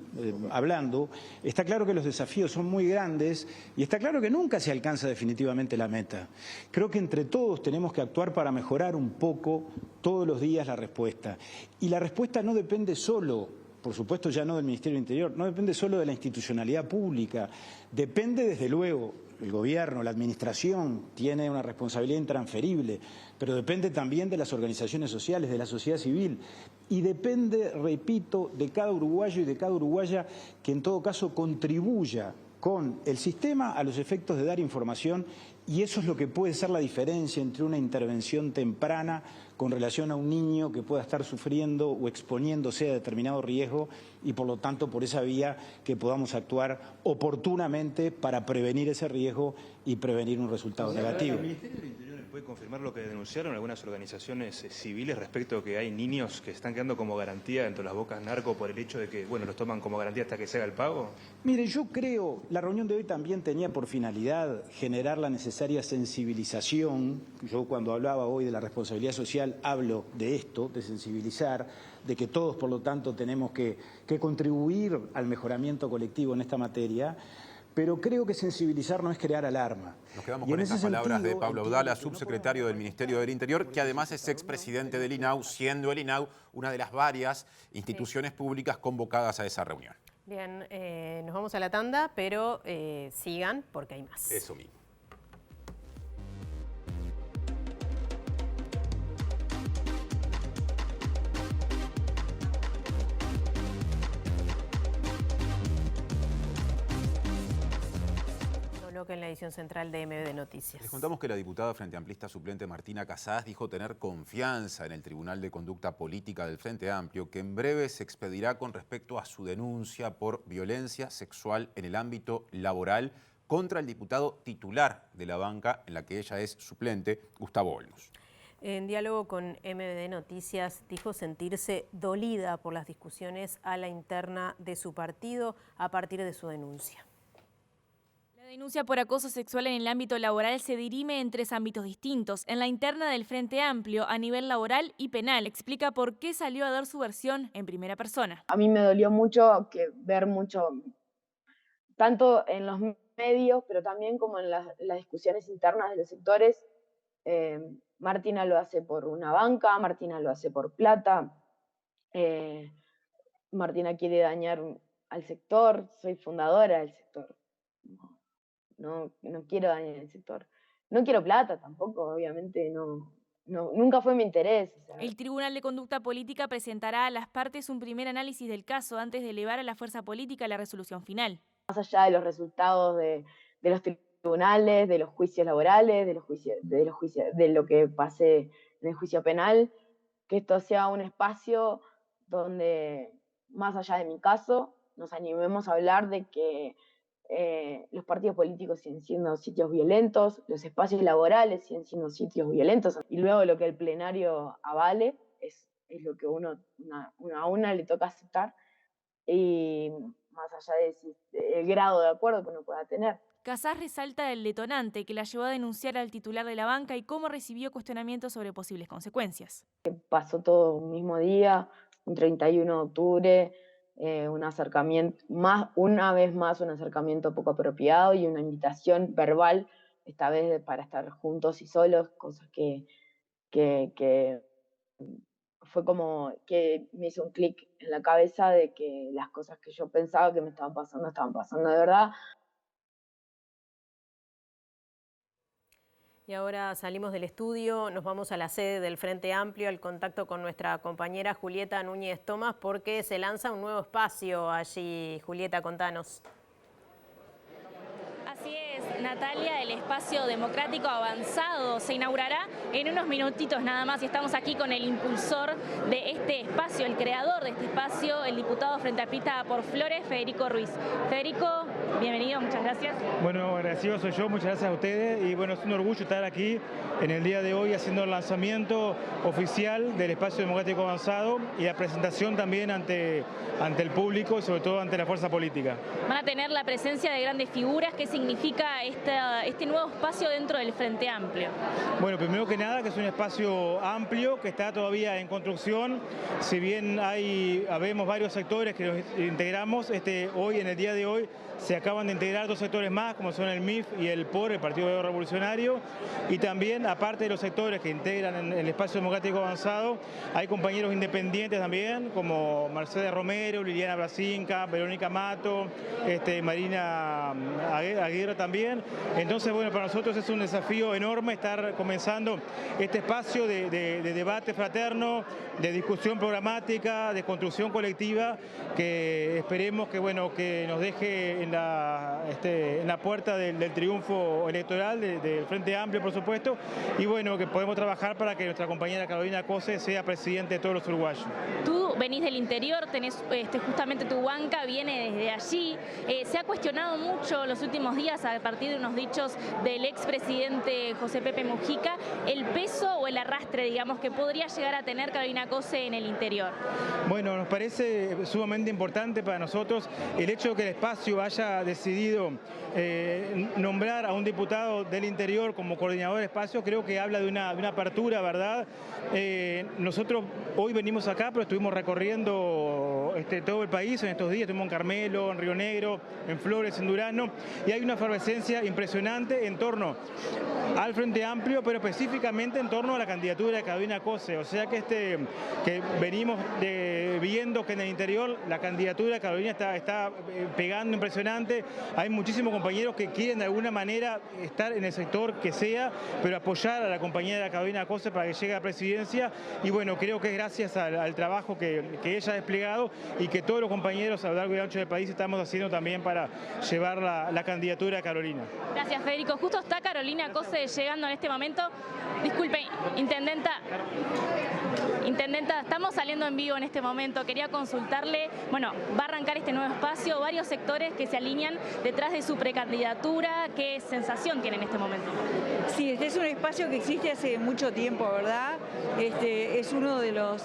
hablando, está claro que los desafíos son muy grandes y está claro que nunca se alcanza definitivamente la meta. Creo que entre todos tenemos que actuar para mejorar un poco todos los días la respuesta. Y la respuesta no depende solo, por supuesto ya no del Ministerio del Interior, no depende solo de la institucionalidad pública, depende desde luego, el gobierno, la administración tiene una responsabilidad intransferible, pero depende también de las organizaciones sociales, de la sociedad civil y depende, repito, de cada uruguayo y de cada uruguaya que en todo caso contribuya con el sistema a los efectos de dar información y eso es lo que puede ser la diferencia entre una intervención temprana con relación a un niño que pueda estar sufriendo o exponiéndose a determinado riesgo y por lo tanto por esa vía que podamos actuar oportunamente para prevenir ese riesgo y prevenir un resultado negativo. ¿El Ministerio del Interior puede confirmar lo que denunciaron algunas organizaciones civiles respecto a que hay niños que están quedando como garantía dentro de las bocas narco por el hecho de que, bueno, los toman como garantía hasta que se haga el pago? Mire, yo creo, la reunión de hoy también tenía por finalidad generar la necesaria sensibilización. Yo cuando hablaba hoy de la responsabilidad social hablo de esto, de sensibilizar, de que todos por lo tanto tenemos que contribuir al mejoramiento colectivo en esta materia. pero creo que sensibilizar no es crear alarma. Nos quedamos con estas palabras de Pablo Audala, subsecretario del Ministerio del Interior, que además es expresidente del INAU, siendo el INAU una de las varias instituciones públicas convocadas a esa reunión. Bien, nos vamos a la tanda, pero sigan porque hay más. Eso mismo. Que en la edición central de MB Noticias. Les contamos que la diputada Frente Amplista suplente Martina Casás dijo tener confianza en el Tribunal de Conducta Política del Frente Amplio, que en breve se expedirá con respecto a su denuncia por violencia sexual en el ámbito laboral contra el diputado titular de la banca en la que ella es suplente, Gustavo Olmos. En diálogo con MBD Noticias, dijo sentirse dolida por las discusiones a la interna de su partido a partir de su denuncia. La denuncia por acoso sexual en el ámbito laboral se dirime en 3 ámbitos distintos. En la interna del Frente Amplio, a nivel laboral y penal, explica por qué salió a dar su versión en primera persona. A mí me dolió mucho ver mucho, tanto en los medios, pero también como en las discusiones internas de los sectores. Martina lo hace por una banca, Martina lo hace por plata, Martina quiere dañar al sector, soy fundadora del sector. No quiero dañar el sector. No quiero plata tampoco, obviamente, nunca fue mi interés. O sea. El Tribunal de Conducta Política presentará a las partes un primer análisis del caso antes de elevar a la fuerza política la resolución final. Más allá de los resultados de los tribunales, de los juicios laborales, de lo que pase en el juicio penal, que esto sea un espacio donde, más allá de mi caso, nos animemos a hablar de que los partidos políticos siguen siendo sitios violentos, los espacios laborales siguen siendo sitios violentos, y luego lo que el plenario avale es lo que a una le toca aceptar, y más allá del grado de acuerdo que uno pueda tener. Casás resalta el detonante que la llevó a denunciar al titular de la banca y cómo recibió cuestionamientos sobre posibles consecuencias. Pasó todo un mismo día, un 31 de octubre, un acercamiento, una vez más un acercamiento poco apropiado y una invitación verbal, esta vez para estar juntos y solos, cosas que fue como que me hizo un clic en la cabeza de que las cosas que yo pensaba que me estaban pasando de verdad. Y ahora salimos del estudio, nos vamos a la sede del Frente Amplio, al contacto con nuestra compañera Julieta Núñez Tomás, porque se lanza un nuevo espacio allí. Julieta, contanos. Así es, Natalia, el espacio democrático avanzado se inaugurará en unos minutitos nada más y estamos aquí con el impulsor de este espacio, el creador de este espacio, el diputado Frente Amplista por Flores, Federico Ruiz. Federico, bienvenido, muchas gracias. Bueno, agradecido soy yo, muchas gracias a ustedes y bueno, es un orgullo estar aquí en el día de hoy haciendo el lanzamiento oficial del espacio democrático avanzado y la presentación también ante el público y sobre todo ante la fuerza política. Van a tener la presencia de grandes figuras. ¿Qué significa este nuevo espacio dentro del Frente Amplio? Bueno, primero que nada que es un espacio amplio que está todavía en construcción. Si bien habemos varios sectores que nos integramos, hoy, en el día de hoy, se acaban de integrar 2 sectores más, como son el MIF y el POR, el Partido Revolucionario, y también, aparte de los sectores que integran el espacio democrático avanzado, hay compañeros independientes también, como Mercedes Romero, Liliana Brasinca, Verónica Mato, Marina Aguirre también. Entonces, bueno, para nosotros es un desafío enorme estar comenzando este espacio de debate fraterno, de discusión programática, de construcción colectiva, que esperemos que nos deje en la puerta del triunfo electoral del Frente Amplio, por supuesto, y bueno, que podemos trabajar para que nuestra compañera Carolina Cose sea presidente de todos los uruguayos. Tú venís del interior, tenés justamente tu banca, viene desde allí. Se ha cuestionado mucho los últimos días, a partir de unos dichos del expresidente José Pepe Mujica, el peso o el arrastre, digamos, que podría llegar a tener Carolina Cose en el interior. Bueno, nos parece sumamente importante para nosotros el hecho de que el espacio haya decidido nombrar a un diputado del interior como coordinador de espacio. Creo que habla de una apertura, ¿verdad? Nosotros hoy venimos acá, pero estuvimos recorriendo todo el país en estos días. Estuvimos en Carmelo, en Río Negro, en Flores, en Durazno, y hay una efervescencia impresionante en torno al Frente Amplio, pero específicamente en torno a la candidatura de Carolina Cose. O sea que venimos viendo que en el interior la candidatura de Carolina está pegando impresionante. Hay muchísimos compañeros que quieren de alguna manera estar en el sector que sea, pero apoyar a la compañera Carolina Cose para que llegue a la presidencia. Y bueno, creo que es gracias al trabajo que ella ha desplegado y que todos los compañeros a lo largo y ancho del país estamos haciendo también para llevar la candidatura a Carolina. Gracias, Federico. Justo está Carolina Cose llegando en este momento. Disculpe, Intendenta, estamos saliendo en vivo en este momento. Quería consultarle, bueno, va a arrancar este nuevo espacio, varios sectores que se alinean detrás de su precandidatura. ¿Qué sensación tiene en este momento? Sí, este es un espacio que existe hace mucho tiempo, ¿verdad? Es uno de los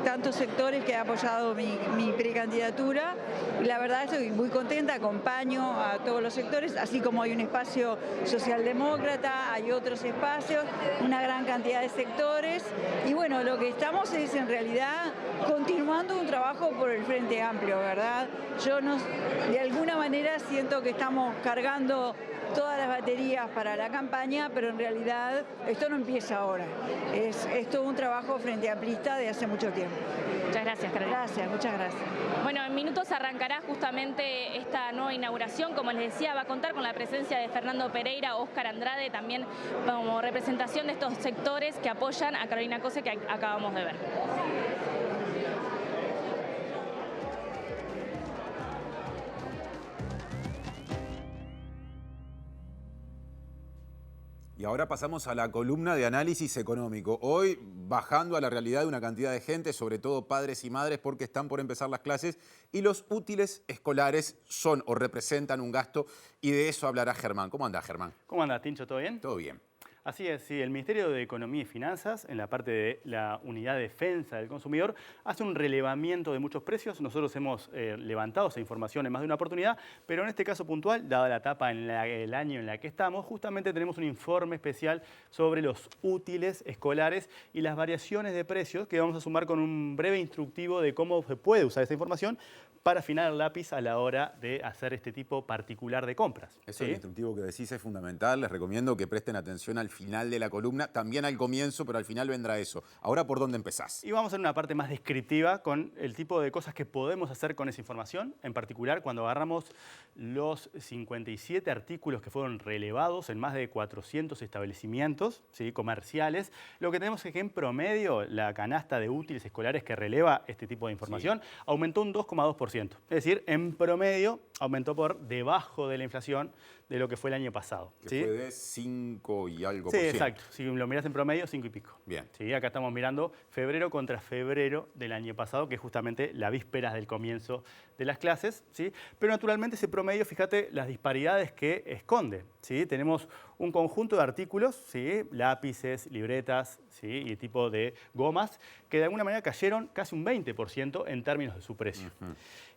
tantos sectores que ha apoyado mi precandidatura. Y la verdad estoy muy contenta, acompaño a todos los sectores, así como hay un espacio socialdemócrata, hay otros espacios, una gran cantidad de sectores. Y bueno, lo que estamos es en realidad continuando un trabajo por el Frente Amplio, ¿verdad? Yo de alguna manera siento que estamos cargando todas las baterías para la campaña, pero en realidad esto no empieza ahora. Es todo un trabajo frente amplista de hace mucho tiempo. Muchas gracias, Carolina. Gracias, muchas gracias. Bueno, en minutos arrancará justamente esta nueva inauguración. Como les decía, va a contar con la presencia de Fernando Pereira, Óscar Andrade, también como representación de estos sectores que apoyan a Carolina Cose que acabamos de ver. Y ahora pasamos a la columna de análisis económico. Hoy bajando a la realidad de una cantidad de gente, sobre todo padres y madres, porque están por empezar las clases y los útiles escolares son o representan un gasto, y de eso hablará Germán. ¿Cómo anda, Germán? ¿Cómo anda, Tincho? ¿Todo bien? Todo bien. Así es, sí, el Ministerio de Economía y Finanzas, en la parte de la Unidad de Defensa del Consumidor, hace un relevamiento de muchos precios. Nosotros hemos levantado esa información en más de una oportunidad, pero en este caso puntual, dada la etapa en el año en la que estamos, justamente tenemos un informe especial sobre los útiles escolares y las variaciones de precios, que vamos a sumar con un breve instructivo de cómo se puede usar esa información para afinar el lápiz a la hora de hacer este tipo particular de compras. Eso, ¿sí? El instructivo que decís es fundamental. Les recomiendo que presten atención al final de la columna, también al comienzo, pero al final vendrá eso. Ahora, ¿por dónde empezás? Y vamos a hacer una parte más descriptiva con el tipo de cosas que podemos hacer con esa información. En particular, cuando agarramos los 57 artículos que fueron relevados en más de 400 establecimientos, ¿sí?, comerciales, lo que tenemos es que en promedio la canasta de útiles escolares que releva este tipo de información aumentó un 2,2%. Es decir, en promedio aumentó por debajo de la inflación de lo que fue el año pasado. Que ¿sí? fue de 5 y algo Sí, por ciento. exacto. Si lo mirás en promedio, 5 y pico. Bien. Sí, acá estamos mirando febrero contra febrero del año pasado, que es justamente la víspera del comienzo de las clases, ¿sí? Pero naturalmente ese promedio, fíjate las disparidades que esconde, ¿sí? Tenemos un conjunto de artículos, ¿sí?, lápices, libretas, ¿sí?, y tipo de gomas, que de alguna manera cayeron casi un 20% en términos de su precio.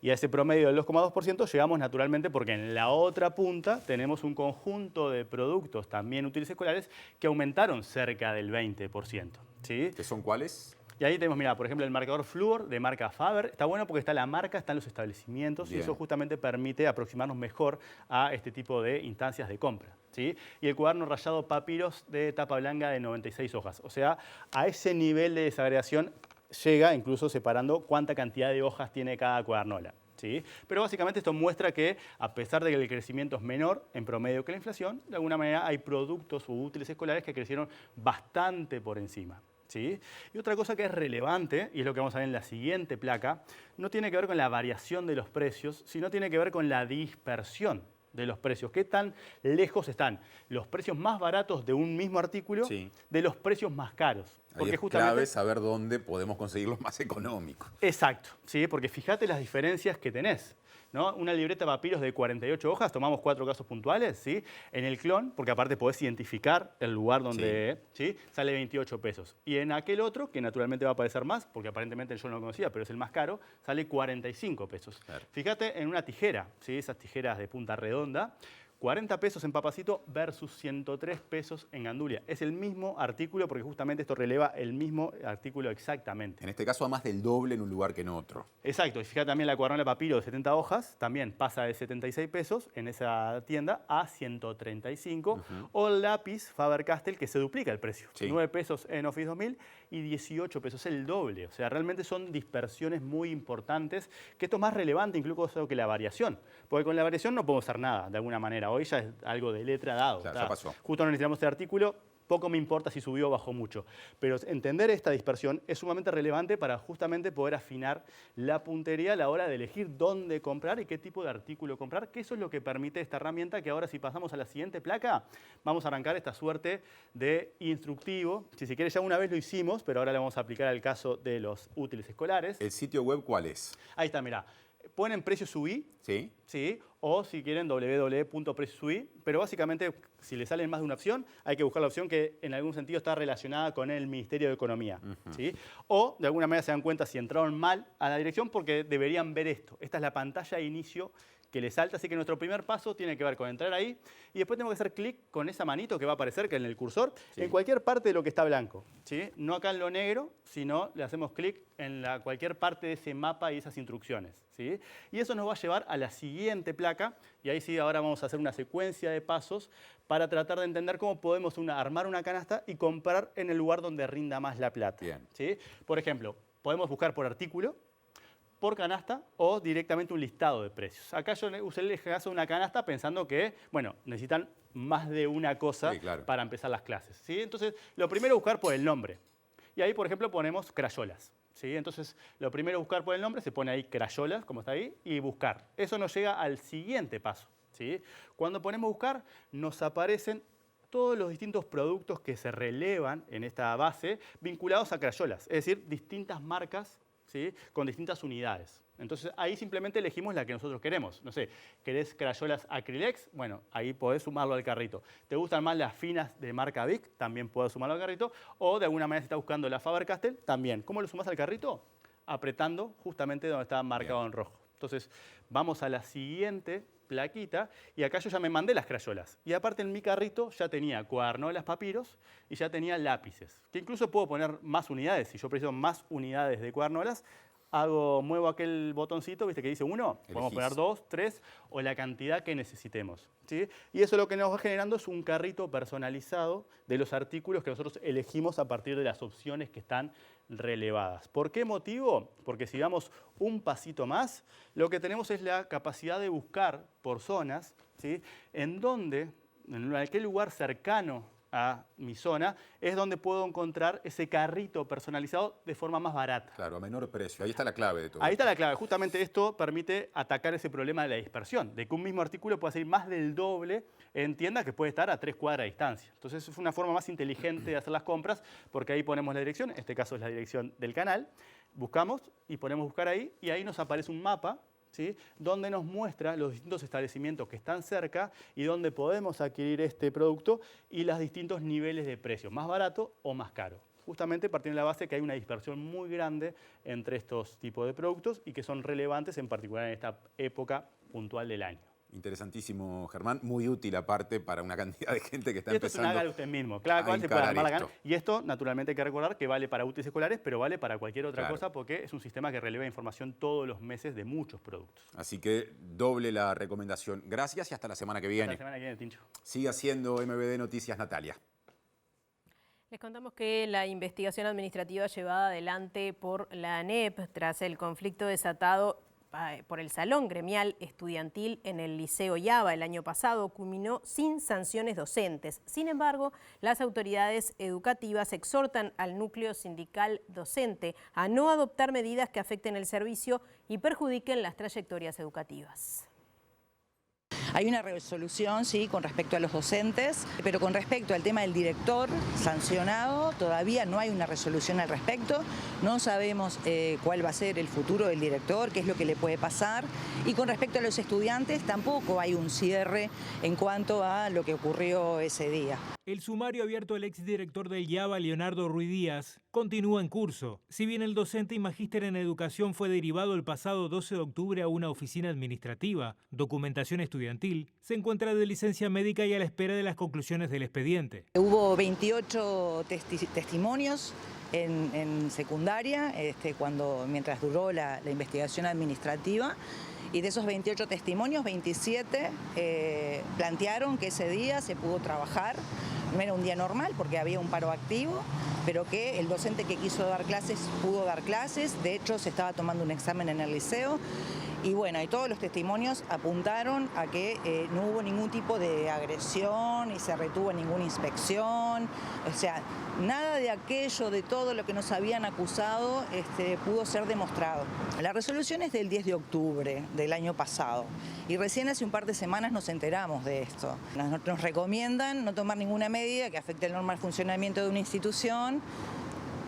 Y a ese promedio del 2,2% llegamos naturalmente porque en la otra punta tenemos un conjunto de productos también útiles escolares que aumentaron cerca del 20%. ¿Sí? ¿Que son cuáles? Y ahí tenemos, mira, por ejemplo, el marcador Fluor de marca Faber. Está bueno porque está la marca, están los establecimientos. Bien. Y eso justamente permite aproximarnos mejor a este tipo de instancias de compra, ¿sí? Y el cuaderno rayado Papiros de tapa blanca de 96 hojas. O sea, a ese nivel de desagregación llega incluso separando cuánta cantidad de hojas tiene cada cuadernola, ¿sí? Pero básicamente esto muestra que, a pesar de que el crecimiento es menor en promedio que la inflación, de alguna manera hay productos u útiles escolares que crecieron bastante por encima, ¿sí? Y otra cosa que es relevante, y es lo que vamos a ver en la siguiente placa, no tiene que ver con la variación de los precios, sino tiene que ver con la dispersión de los precios. ¿Qué tan lejos están los precios más baratos de un mismo artículo de los precios más caros? Porque es clave saber dónde podemos conseguir los más económicos. Exacto, ¿sí? Porque fíjate las diferencias que tenés, ¿no? Una libreta Papiros de 48 hojas, tomamos 4 casos puntuales, ¿sí? En el clon, porque aparte podés identificar el lugar donde, ¿sí?, sale 28 pesos. Y en aquel otro, que naturalmente va a aparecer más, porque aparentemente yo no lo conocía, pero es el más caro, sale 45 pesos. Claro. Fíjate en una tijera, ¿sí?, esas tijeras de punta redonda, 40 pesos en Papacito versus 103 pesos en Gandulia. Es el mismo artículo porque justamente esto releva el mismo artículo exactamente. En este caso, a más del doble en un lugar que en otro. Exacto. Y fíjate también la cuadernola de papiro de 70 hojas, también pasa de 76 pesos en esa tienda a 135. O el lápiz Faber-Castell, que se duplica el precio. Sí. 9 pesos en Office 2000 y 18 pesos, el doble. O sea, realmente son dispersiones muy importantes, que esto es más relevante incluso que la variación. Porque con la variación no podemos hacer nada, de alguna manera. Hoy ya es algo de letra dado. Claro, ya pasó. Justo no necesitamos este artículo, poco me importa si subió o bajó mucho. Pero entender esta dispersión es sumamente relevante para justamente poder afinar la puntería a la hora de elegir dónde comprar y qué tipo de artículo comprar, que eso es lo que permite esta herramienta, que ahora si pasamos a la siguiente placa, vamos a arrancar esta suerte de instructivo. Si se quiere, ya una vez lo hicimos, pero ahora le vamos a aplicar al caso de los útiles escolares. ¿El sitio web cuál es? Ahí está, mirá. Ponen precio subí, ¿sí? ¿Sí? O si quieren www.preciosubí, pero básicamente si les salen más de una opción, hay que buscar la opción que en algún sentido está relacionada con el Ministerio de Economía. ¿Sí? O de alguna manera se dan cuenta si entraron mal a la dirección porque deberían ver esto. Esta es la pantalla de inicio que les salta, así que nuestro primer paso tiene que ver con entrar ahí y después tenemos que hacer clic con esa manito que va a aparecer que en el cursor, en cualquier parte de lo que está blanco, ¿sí? No acá en lo negro, sino le hacemos clic en cualquier parte de ese mapa y esas instrucciones, ¿sí? Y eso nos va a llevar a la siguiente placa y ahí sí ahora vamos a hacer una secuencia de pasos para tratar de entender cómo podemos armar una canasta y comprar en el lugar donde rinda más la plata. ¿Sí? Por ejemplo, podemos buscar por artículo, por canasta o directamente un listado de precios. Acá yo usé el caso de una canasta pensando que, bueno, necesitan más de una cosa para empezar las clases, ¿sí? Entonces, lo primero es buscar por el nombre. Y ahí, por ejemplo, ponemos crayolas, ¿sí? Entonces, lo primero es buscar por el nombre, se pone ahí crayolas, como está ahí, y buscar. Eso nos llega al siguiente paso, ¿sí? Cuando ponemos buscar, nos aparecen todos los distintos productos que se relevan en esta base vinculados a crayolas, es decir, distintas marcas, ¿sí? Con distintas unidades. Entonces ahí simplemente elegimos la que nosotros queremos. No sé, ¿querés crayolas Acrylex? Bueno, ahí podés sumarlo al carrito. ¿Te gustan más las finas de marca Bic? También podés sumarlo al carrito. O de alguna manera si estás buscando la Faber-Castell, también. ¿Cómo lo sumás al carrito? Apretando justamente donde está marcado en rojo. Entonces vamos a la siguiente plaquita y acá yo ya me mandé las crayolas. Y aparte en mi carrito ya tenía cuadernolas papiros y ya tenía lápices. Que incluso puedo poner más unidades. Si yo preciso más unidades de cuadernolas, muevo aquel botoncito, ¿viste? Que dice 1, podemos poner 2, 3 o la cantidad que necesitemos, ¿sí? Y eso lo que nos va generando es un carrito personalizado de los artículos que nosotros elegimos a partir de las opciones que están relevadas. ¿Por qué motivo? Porque si damos un pasito más, lo que tenemos es la capacidad de buscar por zonas, ¿sí? En aquel lugar cercano a mi zona, es donde puedo encontrar ese carrito personalizado de forma más barata. Claro, a menor precio. Ahí está la clave de todo. Ahí está la clave. Justamente esto permite atacar ese problema de la dispersión, de que un mismo artículo puede salir más del doble en tienda que puede estar a 3 cuadras de distancia. Entonces es una forma más inteligente de hacer las compras porque ahí ponemos la dirección, en este caso es la dirección del canal, buscamos y ponemos buscar ahí y ahí nos aparece un mapa, ¿sí? Donde nos muestra los distintos establecimientos que están cerca y donde podemos adquirir este producto y los distintos niveles de precio, más barato o más caro. Justamente partiendo de la base que hay una dispersión muy grande entre estos tipos de productos y que son relevantes en particular en esta época puntual del año. Interesantísimo, Germán. Muy útil aparte para una cantidad de gente que está empezando. Esto es hágalo usted mismo. Cada cual se puede armar la gana. Y esto, naturalmente, hay que recordar que vale para útiles escolares, pero vale para cualquier otra cosa porque es un sistema que releva información todos los meses de muchos productos. Así que doble la recomendación. Gracias y hasta la semana que viene. Hasta la semana que viene, Tincho. Sigue haciendo MBD Noticias, Natalia. Les contamos que la investigación administrativa llevada adelante por la ANEP tras el conflicto desatado por el Salón Gremial Estudiantil en el Liceo Yaba el año pasado culminó sin sanciones docentes. Sin embargo, las autoridades educativas exhortan al núcleo sindical docente a no adoptar medidas que afecten el servicio y perjudiquen las trayectorias educativas. Hay una resolución, sí, con respecto a los docentes, pero con respecto al tema del director sancionado, todavía no hay una resolución al respecto. No sabemos cuál va a ser el futuro del director, qué es lo que le puede pasar. Y con respecto a los estudiantes, tampoco hay un cierre en cuanto a lo que ocurrió ese día. El sumario abierto al exdirector del Yaba, Leonardo Ruiz Díaz, continúa en curso. Si bien el docente y magíster en educación fue derivado el pasado 12 de octubre a una oficina administrativa, documentación estudiantil se encuentra de licencia médica y a la espera de las conclusiones del expediente. Hubo 28 testimonios en secundaria, mientras duró la investigación administrativa, y de esos 28 testimonios, 27 plantearon que ese día se pudo trabajar. No era un día normal porque había un paro activo, pero que el docente que quiso dar clases pudo dar clases. De hecho, se estaba tomando un examen en el liceo. Y bueno, y todos los testimonios apuntaron a que no hubo ningún tipo de agresión y se retuvo ninguna inspección. O sea, nada de aquello, de todo lo que nos habían acusado, pudo ser demostrado. La resolución es del 10 de octubre del año pasado y recién hace un par de semanas nos enteramos de esto. Nos recomiendan no tomar ninguna medida que afecte el normal funcionamiento de una institución.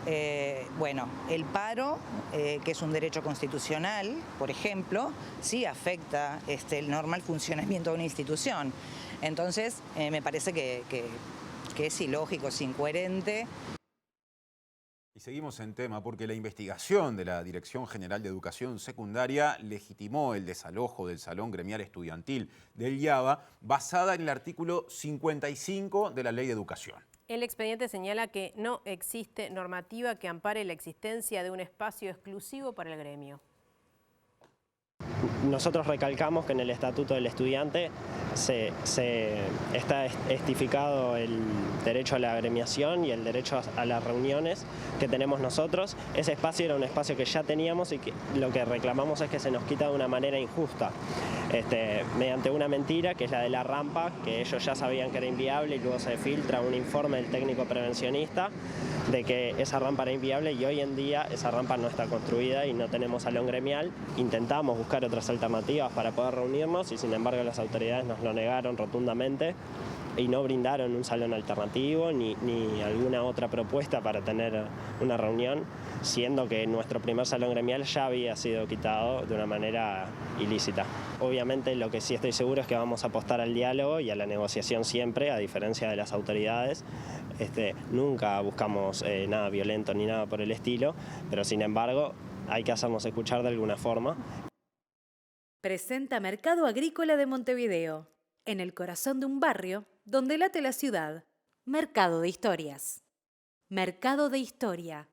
El paro, que es un derecho constitucional, por ejemplo, sí afecta el normal funcionamiento de una institución. Entonces, me parece que es ilógico, es incoherente. Y seguimos en tema porque la investigación de la Dirección General de Educación Secundaria legitimó el desalojo del Salón Gremial Estudiantil del IABA basada en el artículo 55 de la Ley de Educación. El expediente señala que no existe normativa que ampare la existencia de un espacio exclusivo para el gremio. Nosotros recalcamos que en el Estatuto del Estudiante está estificado el derecho a la agremiación y el derecho a las reuniones que tenemos nosotros. Ese espacio era un espacio que ya teníamos y que lo que reclamamos es que se nos quita de una manera injusta, mediante una mentira que es la de la rampa, que ellos ya sabían que era inviable y luego se filtra un informe del técnico prevencionista de que esa rampa era inviable y hoy en día esa rampa no está construida y no tenemos salón gremial. Intentamos buscar otras alternativas para poder reunirnos y sin embargo las autoridades nos lo negaron rotundamente y no brindaron un salón alternativo ni alguna otra propuesta para tener una reunión, siendo que nuestro primer salón gremial ya había sido quitado de una manera ilícita. Obviamente lo que sí estoy seguro es que vamos a apostar al diálogo y a la negociación siempre, a diferencia de las autoridades. Nunca buscamos nada violento ni nada por el estilo, pero sin embargo hay que hacernos escuchar de alguna forma. Presenta Mercado Agrícola de Montevideo, en el corazón de un barrio donde late la ciudad. Mercado de Historias. Mercado de Historia.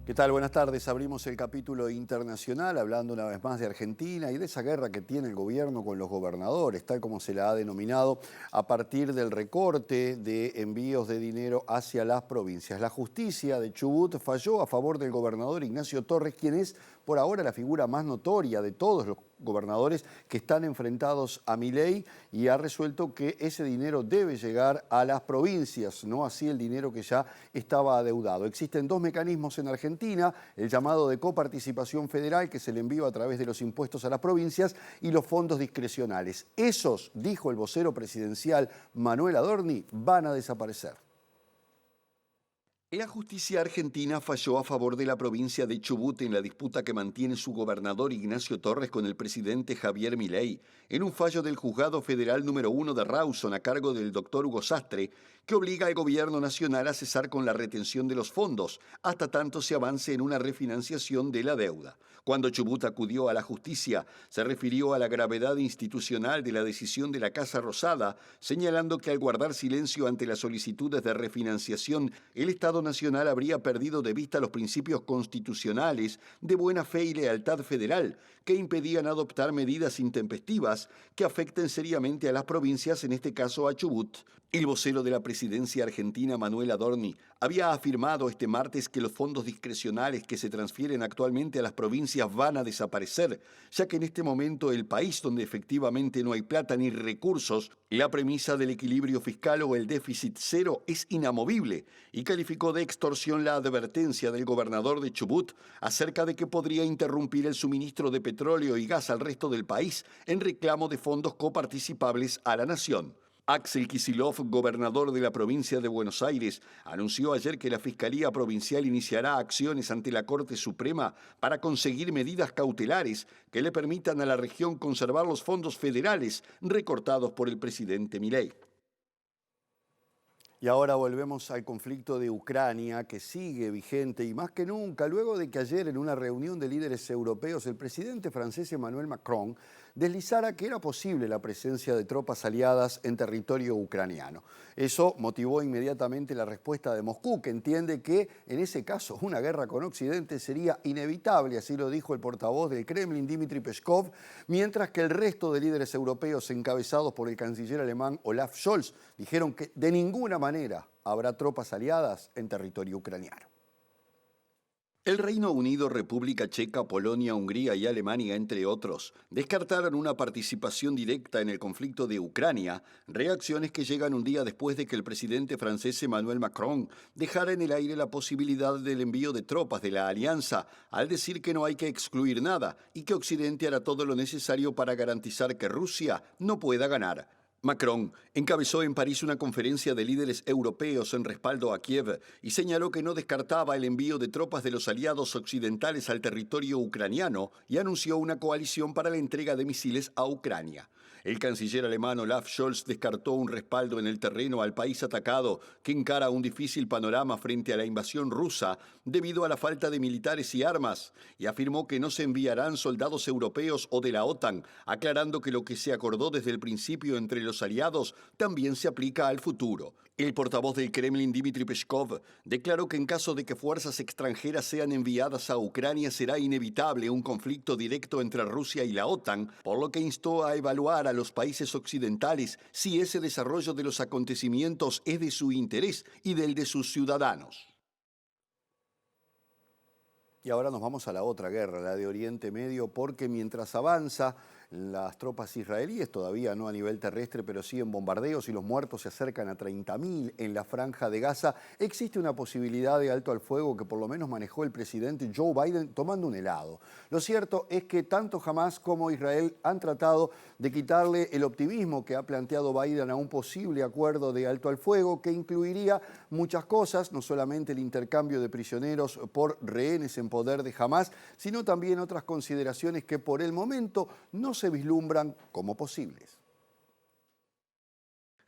¿Qué tal? Buenas tardes. Abrimos el capítulo internacional hablando una vez más de Argentina y de esa guerra que tiene el gobierno con los gobernadores, tal como se la ha denominado a partir del recorte de envíos de dinero hacia las provincias. La justicia de Chubut falló a favor del gobernador Ignacio Torres, quien es por ahora la figura más notoria de todos los gobernadores que están enfrentados a Milei, y ha resuelto que ese dinero debe llegar a las provincias, no así el dinero que ya estaba adeudado. Existen dos mecanismos en Argentina, el llamado de coparticipación federal, que es el envío a través de los impuestos a las provincias, y los fondos discrecionales. Esos, dijo el vocero presidencial Manuel Adorni, van a desaparecer. La justicia argentina falló a favor de la provincia de Chubut en la disputa que mantiene su gobernador Ignacio Torres con el presidente Javier Milei, en un fallo del Juzgado Federal número 1 de Rawson a cargo del doctor Hugo Sastre, que obliga al gobierno nacional a cesar con la retención de los fondos, hasta tanto se avance en una refinanciación de la deuda. Cuando Chubut acudió a la justicia, se refirió a la gravedad institucional de la decisión de la Casa Rosada, señalando que al guardar silencio ante las solicitudes de refinanciación, el Estado Nacional habría perdido de vista los principios constitucionales de buena fe y lealtad federal, que impedían adoptar medidas intempestivas que afecten seriamente a las provincias, en este caso a Chubut. El vocero de la presidencia argentina, Manuel Adorni, había afirmado este martes que los fondos discrecionales que se transfieren actualmente a las provincias van a desaparecer, ya que en este momento el país donde efectivamente no hay plata ni recursos, la premisa del equilibrio fiscal o el déficit cero es inamovible, y calificó de extorsión la advertencia del gobernador de Chubut acerca de que podría interrumpir el suministro de petróleo y gas al resto del país en reclamo de fondos coparticipables a la nación. Axel Kicillof, gobernador de la provincia de Buenos Aires, anunció ayer que la Fiscalía Provincial iniciará acciones ante la Corte Suprema para conseguir medidas cautelares que le permitan a la región conservar los fondos federales recortados por el presidente Milei. Y ahora volvemos al conflicto de Ucrania, que sigue vigente y más que nunca, luego de que ayer en una reunión de líderes europeos el presidente francés Emmanuel Macron deslizara que era posible la presencia de tropas aliadas en territorio ucraniano. Eso motivó inmediatamente la respuesta de Moscú, que entiende que en ese caso una guerra con Occidente sería inevitable, así lo dijo el portavoz del Kremlin, Dmitry Peskov, mientras que el resto de líderes europeos encabezados por el canciller alemán Olaf Scholz dijeron que de ninguna manera habrá tropas aliadas en territorio ucraniano. El Reino Unido, República Checa, Polonia, Hungría y Alemania, entre otros, descartaron una participación directa en el conflicto de Ucrania, reacciones que llegan un día después de que el presidente francés Emmanuel Macron dejara en el aire la posibilidad del envío de tropas de la alianza, al decir que no hay que excluir nada y que Occidente hará todo lo necesario para garantizar que Rusia no pueda ganar. Macron encabezó en París una conferencia de líderes europeos en respaldo a Kiev y señaló que no descartaba el envío de tropas de los aliados occidentales al territorio ucraniano y anunció una coalición para la entrega de misiles a Ucrania. El canciller alemán Olaf Scholz descartó un respaldo en el terreno al país atacado, que encara un difícil panorama frente a la invasión rusa debido a la falta de militares y armas, y afirmó que no se enviarán soldados europeos o de la OTAN, aclarando que lo que se acordó desde el principio entre los aliados también se aplica al futuro. El portavoz del Kremlin, Dmitry Peskov, declaró que en caso de que fuerzas extranjeras sean enviadas a Ucrania será inevitable un conflicto directo entre Rusia y la OTAN, por lo que instó a evaluar a los países occidentales si ese desarrollo de los acontecimientos es de su interés y del de sus ciudadanos. Y ahora nos vamos a la otra guerra, la de Oriente Medio, porque mientras avanza las tropas israelíes, todavía no a nivel terrestre, pero sí en bombardeos y los muertos se acercan a 30.000 en la franja de Gaza, existe una posibilidad de alto al fuego que por lo menos manejó el presidente Joe Biden tomando un helado. Lo cierto es que tanto Hamás como Israel han tratado de quitarle el optimismo que ha planteado Biden a un posible acuerdo de alto al fuego que incluiría muchas cosas, no solamente el intercambio de prisioneros por rehenes en poder de Hamás, sino también otras consideraciones que por el momento no se vislumbran como posibles.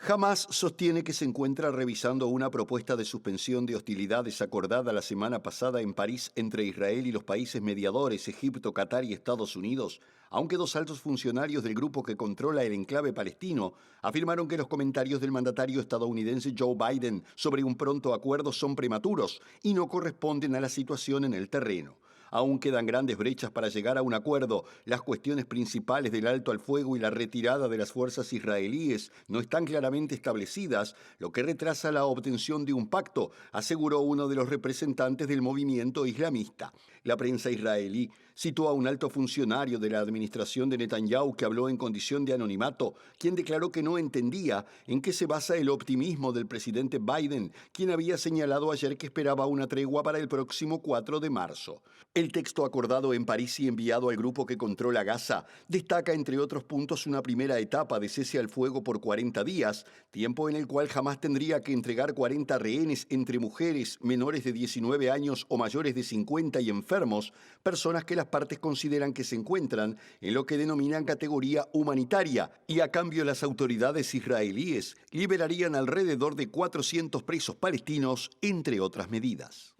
Hamás sostiene que se encuentra revisando una propuesta de suspensión de hostilidades acordada la semana pasada en París entre Israel y los países mediadores, Egipto, Qatar y Estados Unidos, aunque dos altos funcionarios del grupo que controla el enclave palestino afirmaron que los comentarios del mandatario estadounidense Joe Biden sobre un pronto acuerdo son prematuros y no corresponden a la situación en el terreno. Aún quedan grandes brechas para llegar a un acuerdo. Las cuestiones principales del alto al fuego y la retirada de las fuerzas israelíes no están claramente establecidas, lo que retrasa la obtención de un pacto, aseguró uno de los representantes del movimiento islamista. La prensa israelí citó a un alto funcionario de la administración de Netanyahu que habló en condición de anonimato, quien declaró que no entendía en qué se basa el optimismo del presidente Biden, quien había señalado ayer que esperaba una tregua para el próximo 4 de marzo. El texto acordado en París y enviado al grupo que controla Gaza destaca, entre otros puntos, una primera etapa de cese al fuego por 40 días, tiempo en el cual Hamás tendría que entregar 40 rehenes entre mujeres, menores de 19 años o mayores de 50 y enfermos, personas que las partes consideran que se encuentran en lo que denominan categoría humanitaria, y a cambio las autoridades israelíes liberarían alrededor de 400 presos palestinos, entre otras medidas.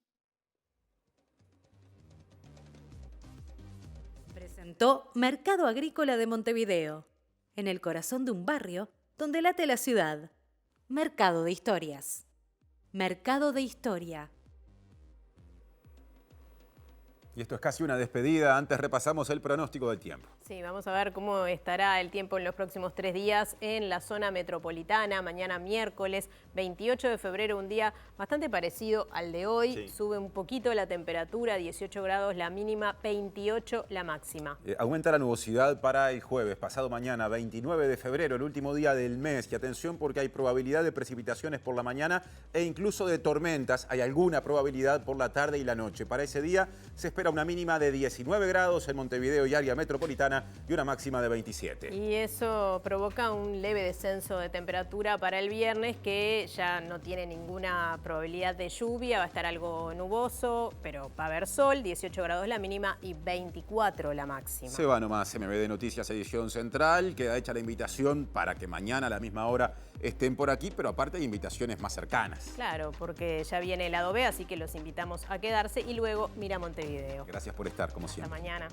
Presentó Mercado Agrícola de Montevideo, en el corazón de un barrio donde late la ciudad. Mercado de Historias. Mercado de Historia. Y esto es casi una despedida. Antes repasamos el pronóstico del tiempo. Sí, vamos a ver cómo estará el tiempo en los próximos 3 días en la zona metropolitana. Mañana miércoles 28 de febrero, un día bastante parecido al de hoy. Sí. Sube un poquito la temperatura, 18 grados la mínima, 28 la máxima. Aumenta la nubosidad para el jueves, pasado mañana, 29 de febrero, el último día del mes. Y atención porque hay probabilidad de precipitaciones por la mañana e incluso de tormentas. Hay alguna probabilidad por la tarde y la noche. Para ese día se espera espera una mínima de 19 grados en Montevideo y área metropolitana y una máxima de 27. Y eso provoca un leve descenso de temperatura para el viernes, que ya no tiene ninguna probabilidad de lluvia, va a estar algo nuboso, pero va a haber sol, 18 grados la mínima y 24 la máxima. Se va nomás MBD Noticias edición central, queda hecha la invitación para que mañana a la misma hora estén por aquí, pero aparte hay invitaciones más cercanas. Claro, porque ya viene el lado B, así que los invitamos a quedarse y luego Mira Montevideo. Gracias por estar, como siempre. Hasta mañana.